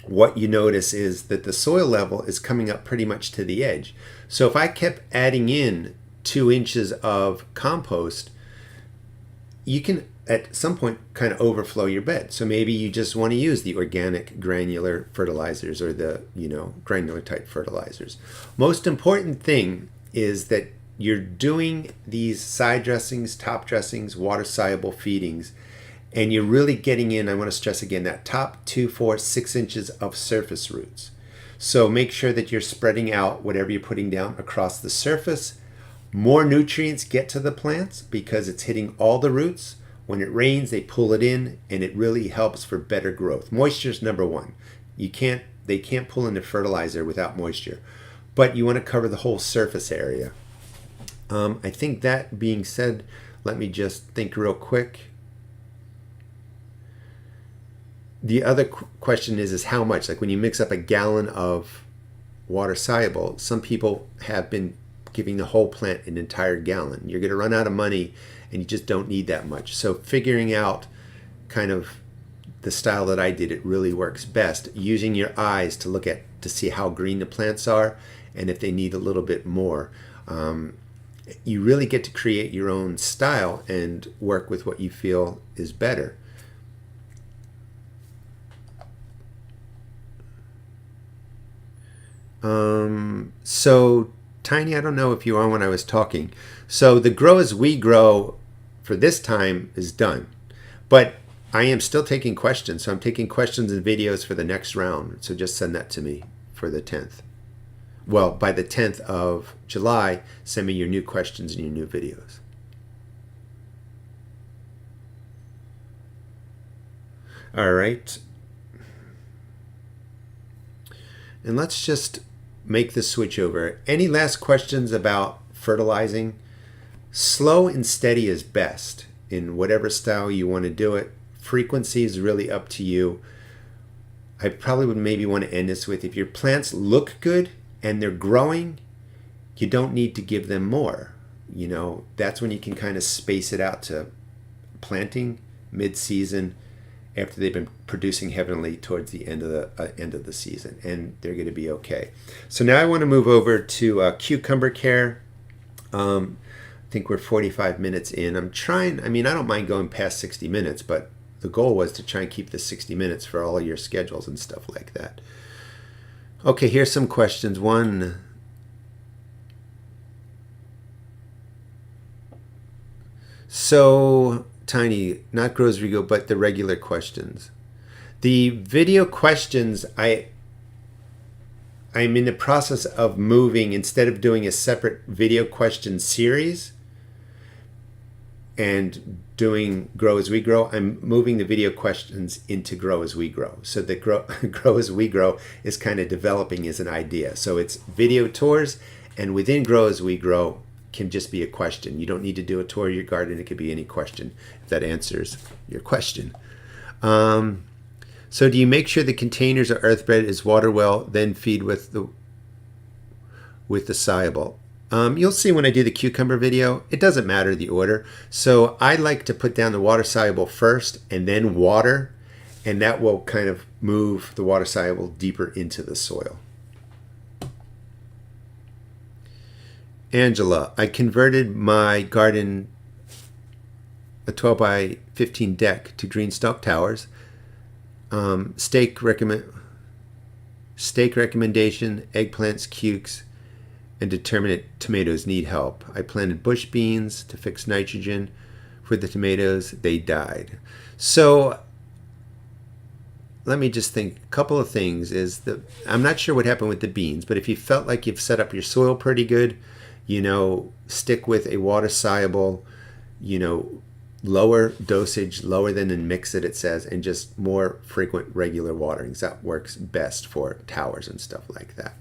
what you notice is that the soil level is coming up pretty much to the edge. So if I kept adding in 2 inches of compost, you can at some point kind of overflow your bed. So maybe you just want to use the organic granular fertilizers or the, granular type fertilizers. Most important thing is that you're doing these side dressings, top dressings, water-soluble feedings, and you're really getting in, I want to stress again, that top 2, 4, 6 inches of surface roots. So make sure that you're spreading out whatever you're putting down across the surface. More nutrients get to the plants because it's hitting all the roots. When it rains, they pull it in, and it really helps for better growth. Moisture is number one. They can't pull in the fertilizer without moisture, but you want to cover the whole surface area. I think that being said, let me just think real quick. The other question is how much? Like when you mix up a gallon of water soluble, some people have been giving the whole plant an entire gallon. You're going to run out of money, and you just don't need that much. So figuring out kind of the style that I did, it really works best. Using your eyes to look at, to see how green the plants are, and if they need a little bit more. You really get to create your own style and work with what you feel is better. So Tiny, I don't know if you were on when I was talking. So the grow as we grow for this time is done. But I am still taking questions, so I'm taking questions and videos for the next round. So just send that to me for the 10th. Well, by the 10th of July, send me your new questions and your new videos. All right. And let's just make the switch over. Any last questions about fertilizing? Slow and steady is best in whatever style you want to do it. Frequency is really up to you. I probably would maybe want to end this with, if your plants look good and they're growing, you don't need to give them more. You know, that's when you can kind of space it out to planting mid-season, after they've been producing heavily towards the end of the season, and they're going to be okay. So now I want to move over to cucumber care. I think we're 45 minutes in. I'm trying, I mean, I don't mind going past 60 minutes, but the goal was to try and keep the 60 minutes for all of your schedules and stuff like that. Okay, here's some questions. One, so Tiny, not grow as we go, but the regular questions. The video questions, I'm in the process of moving, instead of doing a separate video question series and doing Grow as We Grow, I'm moving the video questions into Grow as We Grow. So the Grow as We Grow is kind of developing as an idea. So it's video tours, and within Grow as We Grow can just be a question. You don't need to do a tour of your garden. It could be any question, if that answers your question. So do you make sure the containers are earth-bred, is water well, then feed with the soluble? You'll see when I do the cucumber video, it doesn't matter the order. So I like to put down the water soluble first and then water, and that will kind of move the water soluble deeper into the soil. Angela, I converted my garden, a 12 by 15 deck, to green stalk towers. Stake recommendation, eggplants, cukes, and determinate tomatoes need help. I planted bush beans to fix nitrogen for the tomatoes. They died. So let me just think. A couple of things is that I'm not sure what happened with the beans, but if you felt like you've set up your soil pretty good, you know, stick with a water soluble, you know, lower dosage, lower than in mix it says, and just more frequent regular waterings. That works best for towers and stuff like that.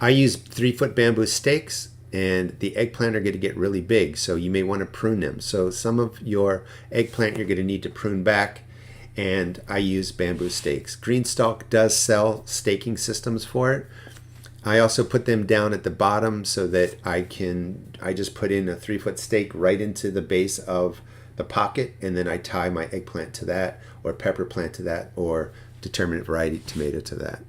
I use 3-foot bamboo stakes, and the eggplant are going to get really big, so you may want to prune them. So some of your eggplant you're going to need to prune back, and I use bamboo stakes. Greenstalk does sell staking systems for it. I also put them down at the bottom so that I just put in a 3-foot stake right into the base of the pocket, and then I tie my eggplant to that, or pepper plant to that, or determinate variety tomato to that.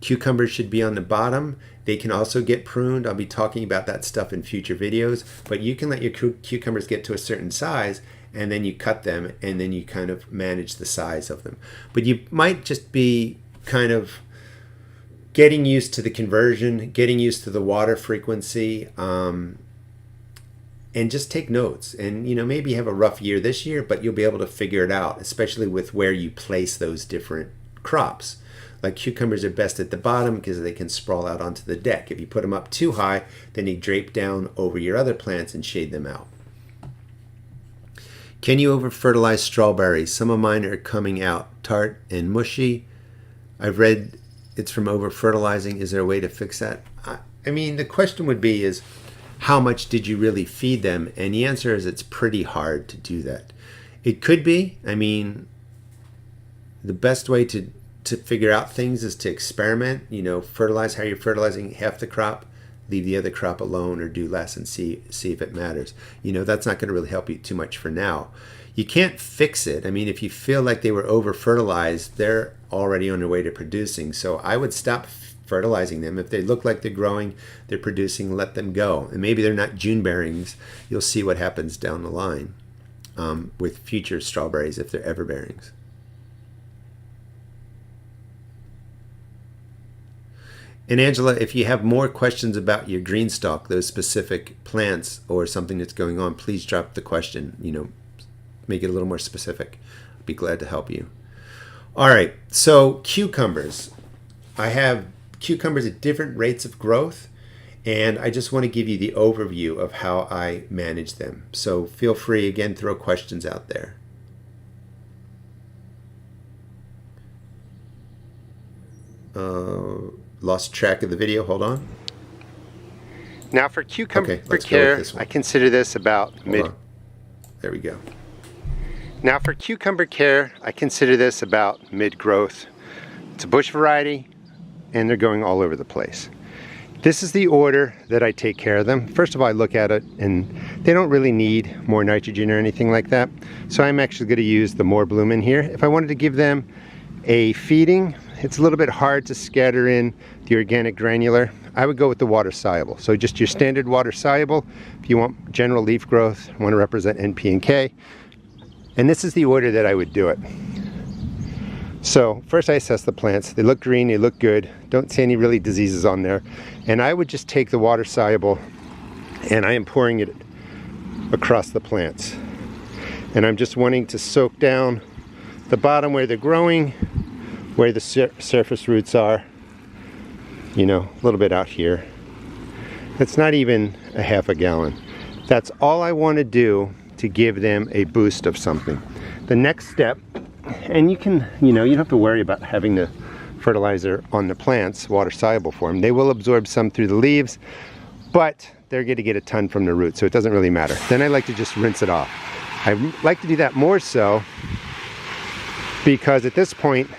Cucumbers should be on the bottom. They can also get pruned. I'll be talking about that stuff in future videos, but you can let your cucumbers get to a certain size, and then you cut them, and then you kind of manage the size of them. But you might just be kind of getting used to the conversion, getting used to the water frequency, and just take notes. And, you know, maybe you have a rough year this year, but you'll be able to figure it out, especially with where you place those different crops. Like cucumbers are best at the bottom because they can sprawl out onto the deck. If you put them up too high, then you drape down over your other plants and shade them out. Can you over-fertilize strawberries? Some of mine are coming out tart and mushy. I've read it's from over-fertilizing. Is there a way to fix that? I mean, the question would be is, how much did you really feed them? And the answer is it's pretty hard to do that. It could be. I mean, the best way to figure out things is to experiment. You know, fertilize how you're fertilizing half the crop, leave the other crop alone, or do less and see if it matters. You know, that's not going to really help you too much for now. You can't fix it. I mean, if you feel like they were over-fertilized, they're already on their way to producing. So I would stop fertilizing them. If they look like they're growing, they're producing, let them go. And maybe they're not June bearings. You'll see what happens down the line with future strawberries if they're ever bearings. And Angela, if you have more questions about your green stalk, those specific plants or something that's going on, please drop the question, you know, make it a little more specific. be glad to help you. All right, so cucumbers. I have cucumbers at different rates of growth, and I just want to give you the overview of how I manage them. So feel free, again, throw questions out there. Lost track of the video, hold on. Now for cucumber Okay, care, I consider this about mid. There we go. Now for cucumber care, I consider this about mid-growth. It's a bush variety, and they're going all over the place. This is the order that I take care of them. First of all, I look at it, and they don't really need more nitrogen or anything like that. So I'm actually going to use the more bloom in here. If I wanted to give them a feeding, it's a little bit hard to scatter in the organic granular. I would go with the water-soluble. So just your standard water-soluble. If you want general leaf growth, want to represent NP and K. And this is the order that I would do it. So first I assess the plants. They look green, they look good. Don't see any really diseases on there. And I would just take the water-soluble and I am pouring it across the plants. And I'm just wanting to soak down the bottom where they're growing, where the surface roots are, you know, a little bit out here. That's not even a half a gallon. That's all I want to do to give them a boost of something. The next step, and you can, you know, you don't have to worry about having the fertilizer on the plants, water soluble for them. They will absorb some through the leaves, but they're going to get a ton from the roots, so it doesn't really matter. Then I like to just rinse it off. I like to do that more so because at this point,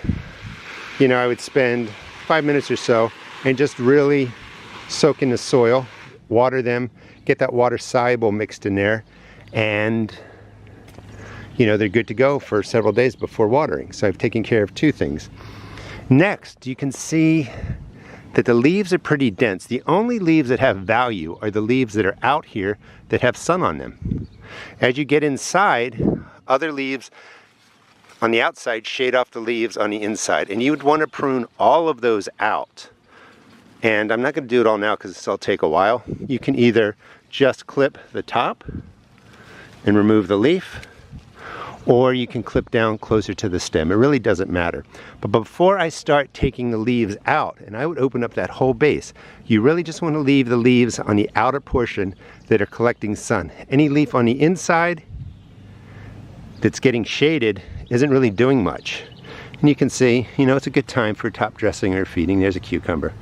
you know, I would spend 5 minutes or so and just really soak in the soil, water them, get that water soluble mixed in there, and you know, they're good to go for several days before watering. So I've taken care of two things. Next, you can see that the leaves are pretty dense. The only leaves that have value are the leaves that are out here that have sun on them. As you get inside, other leaves on the outside shade off the leaves on the inside, and you would want to prune all of those out. And I'm not going to do it all now because this will take a while. You can either just clip the top and remove the leaf, or you can clip down closer to the stem. It really doesn't matter. But before I start taking the leaves out, and I would open up that whole base, you really just want to leave the leaves on the outer portion that are collecting sun. Any leaf on the inside that's getting shaded isn't really doing much. And you can see, you know, it's a good time for top dressing or feeding. There's a cucumber.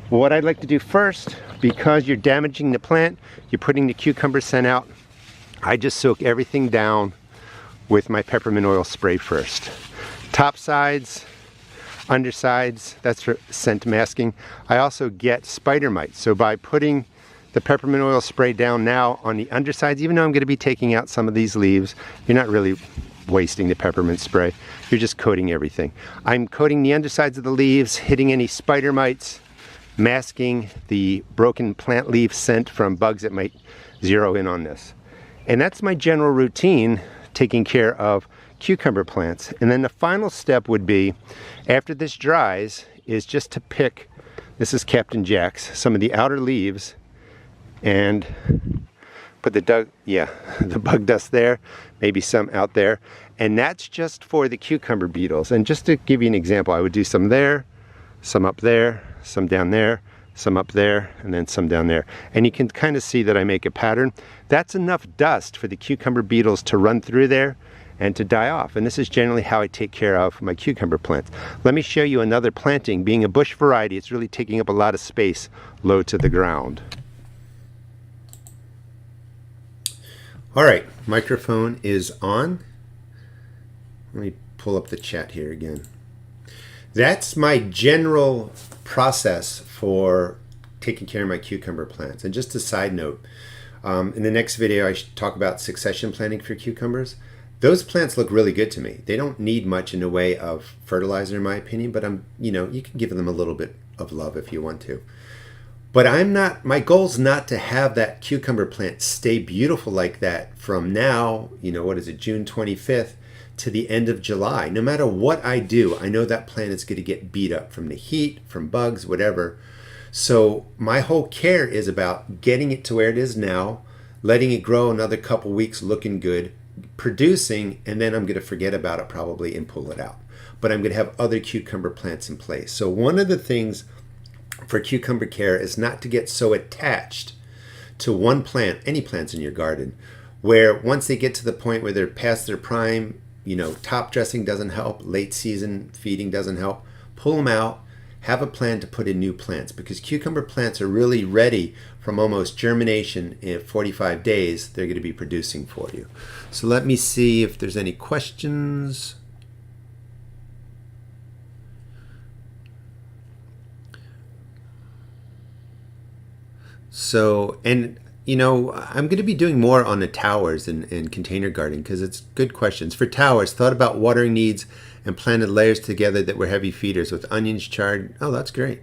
What I'd like to do first, because you're damaging the plant, you're putting the cucumber scent out, I just soak everything down with my peppermint oil spray first. Top sides, undersides, that's for scent masking. I also get spider mites. So by putting the peppermint oil spray down now on the undersides, even though I'm going to be taking out some of these leaves, you're not really wasting the peppermint spray. You're just coating everything. I'm coating the undersides of the leaves, hitting any spider mites, masking the broken plant leaf scent from bugs that might zero in on this. And that's my general routine, taking care of cucumber plants. And then the final step would be, after this dries, is just to pick, this is Captain Jack's, some of the outer leaves and put the bug dust there, maybe some out there. And that's just for the cucumber beetles. And just to give you an example, I would do some there, some up there, some down there, some up there, and then some down there. And you can kind of see that I make a pattern. That's enough dust for the cucumber beetles to run through there and to die off. And this is generally how I take care of my cucumber plants. Let me show you another planting. Being a bush variety, it's really taking up a lot of space low to the ground. All right, microphone is on. Let me pull up the chat here again. That's my general process for taking care of my cucumber plants. And just a side note, in the next video I should talk about succession planting for cucumbers. Those plants look really good to me. They don't need much in the way of fertilizer in my opinion, but you can give them a little bit of love if you want to. But my goal's not to have that cucumber plant stay beautiful like that from now, what is it, June 25th to the end of July. No matter what I do, I know that plant is going to get beat up from the heat, from bugs, whatever. So my whole care is about getting it to where it is now, letting it grow another couple weeks looking good, producing, and then I'm going to forget about it probably and pull it out. But I'm going to have other cucumber plants in place. So one of the things for cucumber care is not to get so attached to one plant, any plants in your garden, where once they get to the point where they're past their prime, top dressing doesn't help, late season feeding doesn't help, pull them out, have a plan to put in new plants, because cucumber plants are really ready from almost germination. In 45 days, they're going to be producing for you. So let me see if there's any questions. So, and I'm going to be doing more on the towers and container gardening because it's good questions. For towers, thought about watering needs and planted layers together that were heavy feeders with onions, chard. Oh, that's great.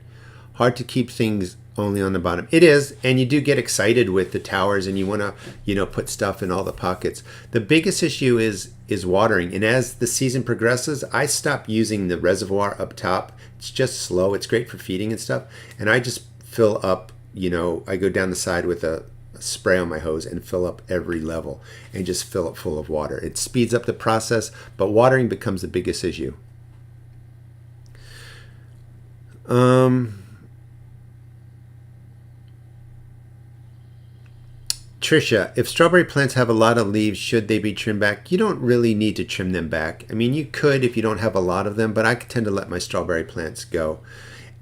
Hard to keep things only on the bottom. It is, and you do get excited with the towers and you want to, put stuff in all the pockets. The biggest issue is watering. And as the season progresses, I stop using the reservoir up top. It's just slow. It's great for feeding and stuff. And I just fill up, I go down the side with a spray on my hose and fill up every level and just fill it full of water. It speeds up the process, but watering becomes the biggest issue. Trisha, if strawberry plants have a lot of leaves, should they be trimmed back? You don't really need to trim them back. I mean, you could if you don't have a lot of them, but I tend to let my strawberry plants go.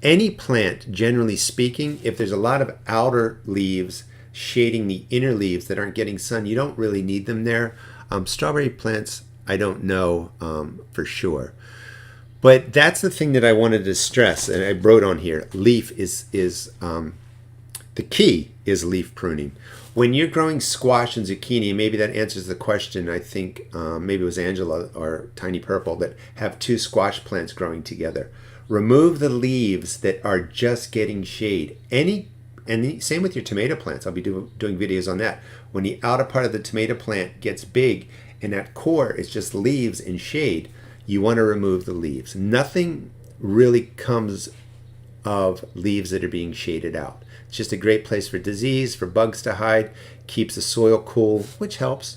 Any plant, generally speaking, if there's a lot of outer leaves shading the inner leaves that aren't getting sun, you don't really need them there. Strawberry plants, I don't know for sure. But that's the thing that I wanted to stress, and I wrote on here, leaf is the key is leaf pruning. When you're growing squash and zucchini, maybe that answers the question, I think maybe it was Angela or Tiny Purple that have two squash plants growing together. Remove the leaves that are just getting shade. Same with your tomato plants. I'll be doing videos on that. When the outer part of the tomato plant gets big and that core is just leaves and shade, you want to remove the leaves. Nothing really comes of leaves that are being shaded out. It's just a great place for disease, for bugs to hide, keeps the soil cool, which helps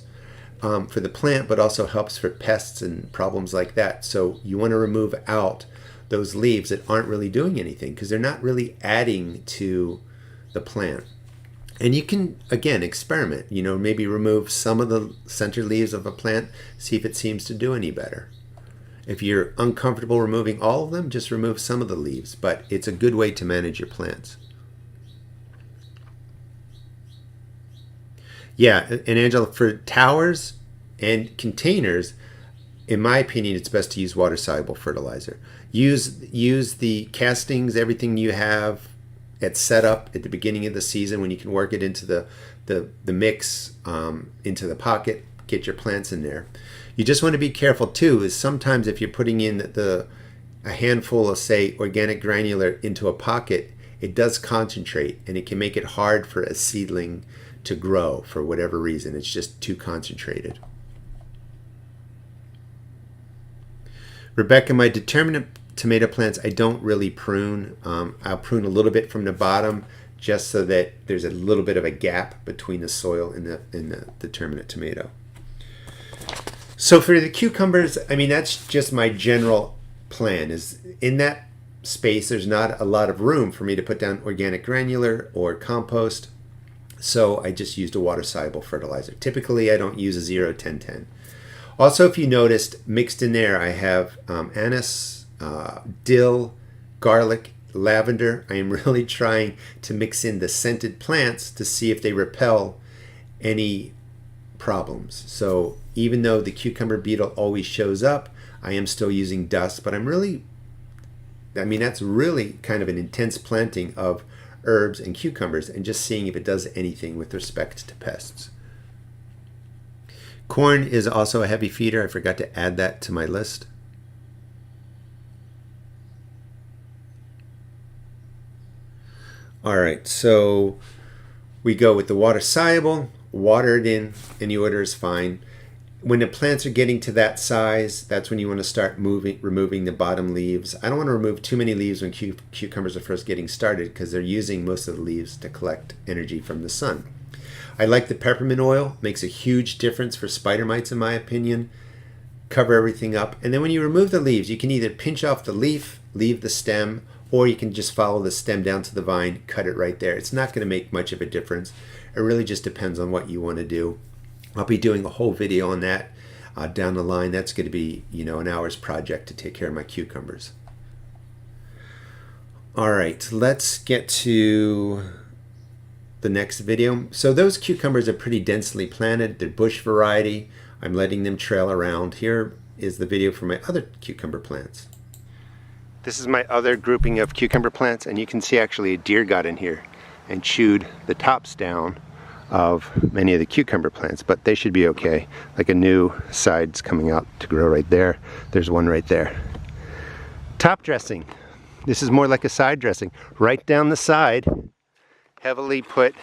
for the plant, but also helps for pests and problems like that. So you want to remove out those leaves that aren't really doing anything because they're not really adding to the plant. And you can, again, experiment, maybe remove some of the center leaves of a plant, see if it seems to do any better. If you're uncomfortable removing all of them, just remove some of the leaves, but it's a good way to manage your plants. Yeah, and Angela, for towers and containers, in my opinion, it's best to use water-soluble fertilizer. Use the castings, everything you have at setup at the beginning of the season when you can work it into the mix, into the pocket, get your plants in there. You just want to be careful too, is sometimes if you're putting in a handful of, say, organic granular into a pocket, it does concentrate and it can make it hard for a seedling to grow for whatever reason. It's just too concentrated. Rebecca, my determinate tomato plants, I don't really prune. I'll prune a little bit from the bottom just so that there's a little bit of a gap between the soil and the determinate tomato. So for the cucumbers, I mean, that's just my general plan. Is in that space, there's not a lot of room for me to put down organic granular or compost. So I just used a water-soluble fertilizer. Typically, I don't use a 0-10-10. Also, if you noticed, mixed in there, I have anise, dill, garlic, lavender. I am really trying to mix in the scented plants to see if they repel any problems. So even though the cucumber beetle always shows up, I am still using dust, but that's really kind of an intense planting of herbs and cucumbers and just seeing if it does anything with respect to pests. Corn is also a heavy feeder. I forgot to add that to my list. All right, so we go with the water soluble, water it in, any order is fine. When the plants are getting to that size, that's when you want to start removing the bottom leaves. I don't want to remove too many leaves when cucumbers are first getting started because they're using most of the leaves to collect energy from the sun. I like the peppermint oil. Makes a huge difference for spider mites in my opinion. Cover everything up. And then when you remove the leaves, you can either pinch off the leaf, leave the stem, or you can just follow the stem down to the vine, cut it right there. It's not going to make much of a difference. It really just depends on what you want to do. I'll be doing a whole video on that down the line. That's going to be, an hour's project to take care of my cucumbers. All right, let's get to the next video. So those cucumbers are pretty densely planted. They're bush variety. I'm letting them trail around. Here is the video for my other cucumber plants. This is my other grouping of cucumber plants, and you can see actually a deer got in here and chewed the tops down of many of the cucumber plants, but they should be okay. Like a new side's coming out to grow right there. There's one right there. Top dressing. This is more like a side dressing. Right down the side, heavily put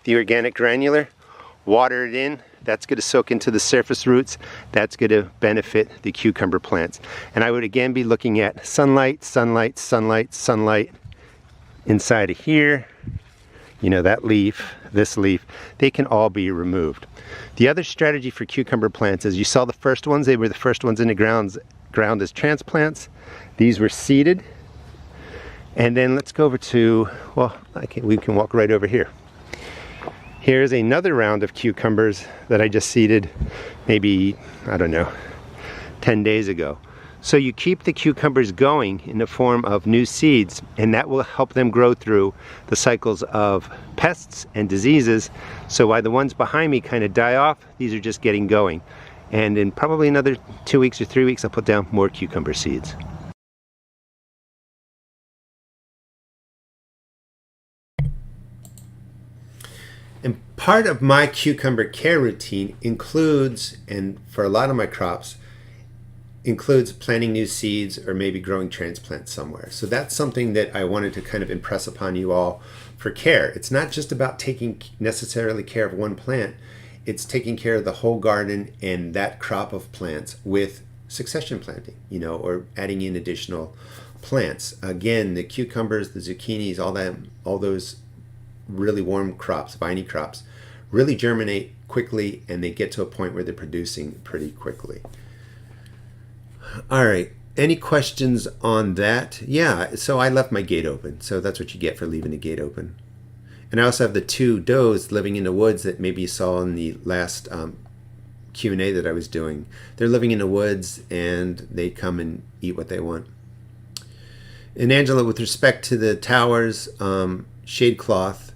the organic granular, water it in. That's going to soak into the surface roots. That's going to benefit the cucumber plants. And I would again be looking at sunlight, sunlight, sunlight, sunlight inside of here. That leaf, this leaf, they can all be removed. The other strategy for cucumber plants is you saw the first ones, they were the first ones in the ground as transplants. These were seeded. And then let's go over to, we can walk right over here. Here's another round of cucumbers that I just seeded maybe, 10 days ago. So you keep the cucumbers going in the form of new seeds, and that will help them grow through the cycles of pests and diseases. So while the ones behind me kind of die off, these are just getting going. And in probably another 2 weeks or 3 weeks, I'll put down more cucumber seeds. And part of my cucumber care routine includes, and for a lot of my crops, includes planting new seeds or maybe growing transplants somewhere. So that's something that I wanted to kind of impress upon you all for care. It's not just about taking necessarily care of one plant. It's taking care of the whole garden and that crop of plants with succession planting, or adding in additional plants. Again, the cucumbers, the zucchinis, all those really warm crops, viney crops, really germinate quickly, and they get to a point where they're producing pretty quickly. All right, any questions on that? Yeah, so I left my gate open, so that's what you get for leaving the gate open. And I also have the 2 does living in the woods that maybe you saw in the last Q&A that I was doing. They're living in the woods, and they come and eat what they want. And Angela, with respect to the towers, shade cloth,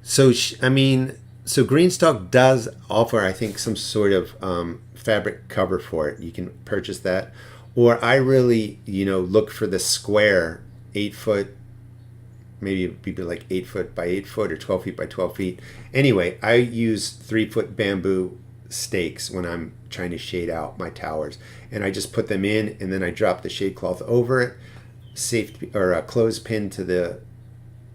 so Greenstalk does offer, I think, some sort of fabric cover for it. You can purchase that. Or I really, look for the square 8 foot, maybe it'd be like 8 foot by 8 foot or 12 feet by 12 feet. Anyway, I use 3 foot bamboo stakes when I'm trying to shade out my towers. And I just put them in, and then I drop the shade cloth over it, a clothespin to the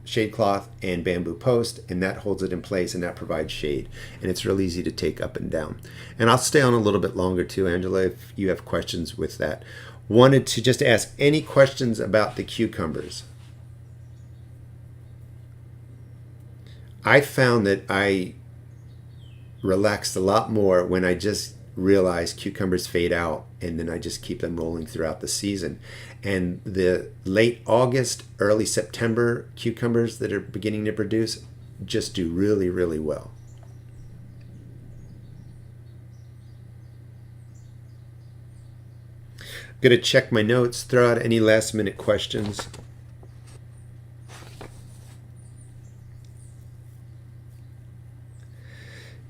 shade cloth and bamboo post, and that holds it in place, and that provides shade, and it's real easy to take up and down. And I'll stay on a little bit longer too, Angela, if you have questions with that. Wanted to just ask any questions about the cucumbers. I found that I relaxed a lot more when I just realized cucumbers fade out, and then I just keep them rolling throughout the season. And the late August, early September cucumbers that are beginning to produce just do really, really well. I'm going to check my notes, throw out any last minute questions.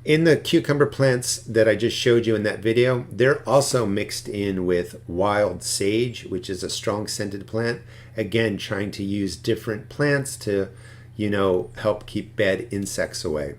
In the cucumber plants that I just showed you in that video, they're also mixed in with wild sage, which is a strong scented plant. Again, trying to use different plants to, help keep bad insects away.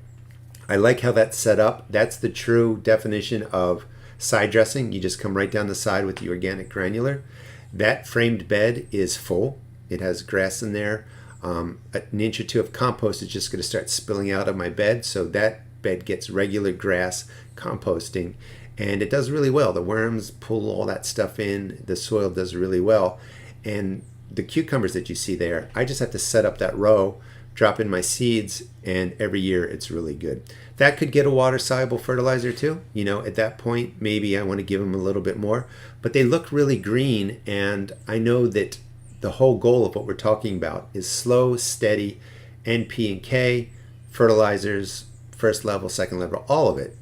I like how that's set up. That's the true definition of side dressing. You just come right down the side with the organic granular. That framed bed is full. It has grass in there. An inch or 2 of compost is just going to start spilling out of my bed, so that bed gets regular grass composting, and it does really well. The worms pull all that stuff in. The soil does really well. And the cucumbers that you see there, I just have to set up that row, drop in my seeds, and every year it's really good. That could get a water-soluble fertilizer too. You know, at that point, maybe I want to give them a little bit more. But they look really green, and I know that the whole goal of what we're talking about is slow, steady NP and K, fertilizers, first level, second level, all of it.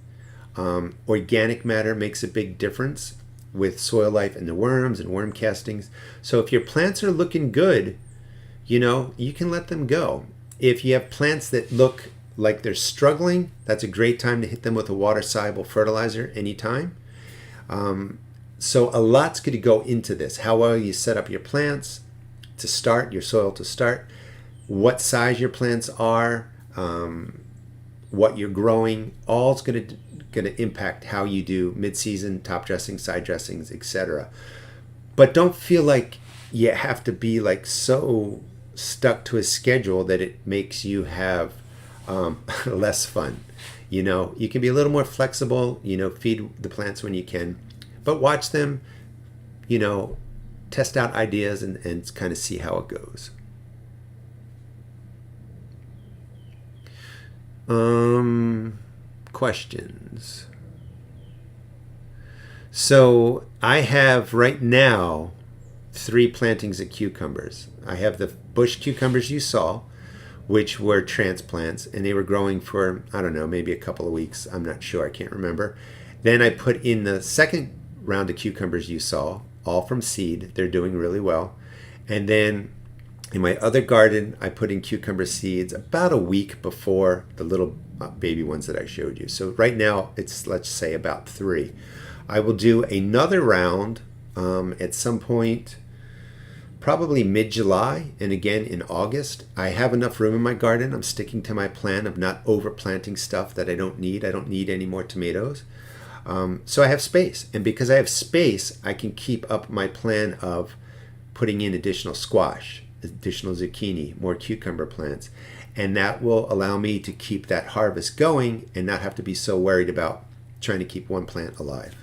Organic matter makes a big difference with soil life and the worms and worm castings. So if your plants are looking good, you know, you can let them go. If you have plants that look like they're struggling, that's a great time to hit them with a water-soluble fertilizer anytime. So a lot's going to go into this. How well you set up your plants to start, your soil to start, what size your plants are, what you're growing, all is going to impact how you do mid-season, top dressing, side dressings, etc. But don't feel like you have to be like so stuck to a schedule that it makes you have less fun. You know, you can be a little more flexible, you know, feed the plants when you can, but watch them, you know, test out ideas and kind of see how it goes. Questions. So I have right now 3 plantings of cucumbers. I have the bush cucumbers you saw, which were transplants, and they were growing for, I don't know, maybe a couple of weeks. I'm not sure. I can't remember. Then I put in the second round of cucumbers you saw, all from seed. They're doing really well. And then in my other garden, I put in cucumber seeds about a week before the little baby ones that I showed you. So right now it's, let's say, about 3. I will do another round at some point, probably mid-July, and again in August. I have enough room in my garden. I'm sticking to my plan of not overplanting stuff that I don't need. I don't need any more tomatoes. So I have space, and because I have space, I can keep up my plan of putting in additional squash, additional zucchini, more cucumber plants, and that will allow me to keep that harvest going and not have to be so worried about trying to keep one plant alive.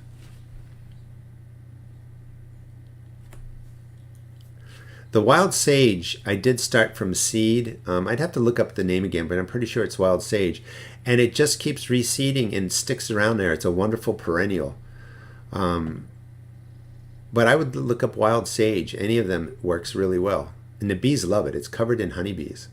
The wild sage, I did start from seed. I'd have to look up the name again, but I'm pretty sure it's wild sage. And it just keeps reseeding and sticks around there. It's a wonderful perennial. But I would look up wild sage. Any of them works really well. And the bees love it. It's covered in honeybees.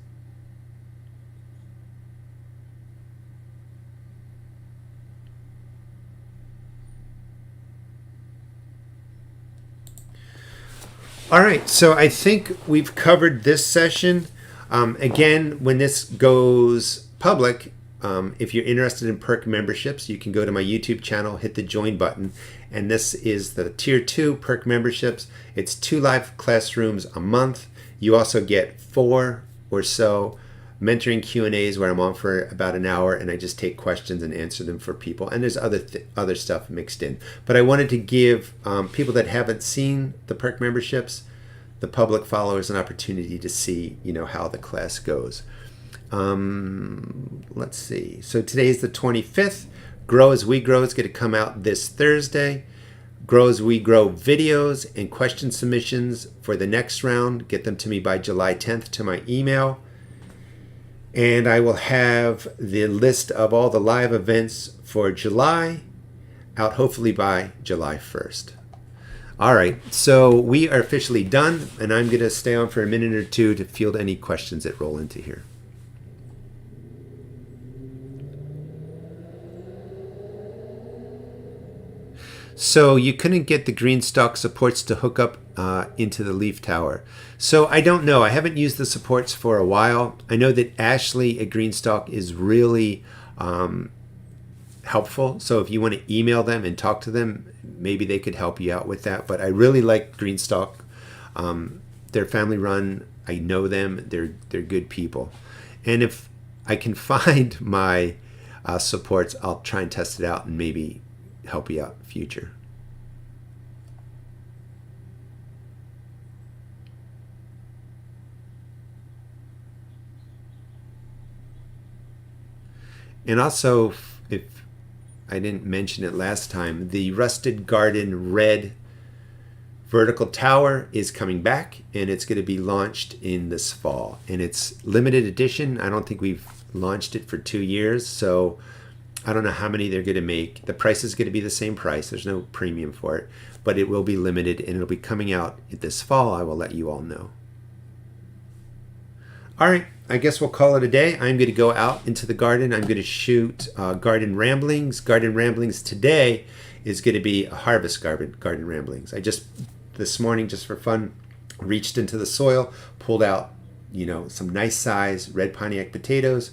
All right, so I think we've covered this session. Again, when this goes public, if you're interested in perk memberships, you can go to my YouTube channel, hit the join button, and this is the tier 2 perk memberships. It's 2 live classrooms a month. You also get 4 or so mentoring Q&As where I'm on for about an hour and I just take questions and answer them for people. And there's other stuff mixed in. But I wanted to give people that haven't seen the perk memberships, the public followers, an opportunity to see, you know, how the class goes. Let's see. So today is the 25th. Grow as We Grow is going to come out this Thursday. Grow as We Grow videos and question submissions for the next round. Get them to me by July 10th to my email. And I will have the list of all the live events for July out hopefully by July 1st. All right, so we are officially done, and I'm going to stay on for a minute or two to field any questions that roll into here. So you couldn't get the green stalk supports to hook up into the leaf tower. So I don't know. I haven't used the supports for a while. I know that Ashley at Greenstalk is really helpful. So if you want to email them and talk to them, maybe they could help you out with that. But I really like Greenstalk. They're family run. I know them. They're good people. And if I can find my supports, I'll try and test it out and maybe help you out in the future. And also, if I didn't mention it last time, the Rusted Garden Red vertical tower is coming back, and it's going to be launched in this fall. And it's limited edition. I don't think we've launched it for 2 years, so I don't know how many they're going to make. The price is going to be the same price. There's no premium for it, but it will be limited, and it'll be coming out this fall. I will let you all know. All right, I guess we'll call it a day. I'm going to go out into the garden. I'm going to shoot garden ramblings. Garden ramblings today is going to be a harvest garden ramblings. I just, this morning, just for fun, reached into the soil, pulled out, some nice size red Pontiac potatoes,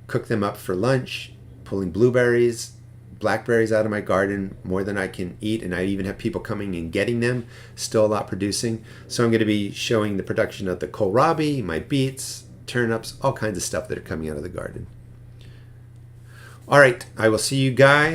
cooked them up for lunch, pulling blueberries, blackberries out of my garden, more than I can eat, and I even have people coming and getting them, still a lot producing. So I'm going to be showing the production of the kohlrabi, my beets, turnips, all kinds of stuff that are coming out of the garden. All right, I will see you guys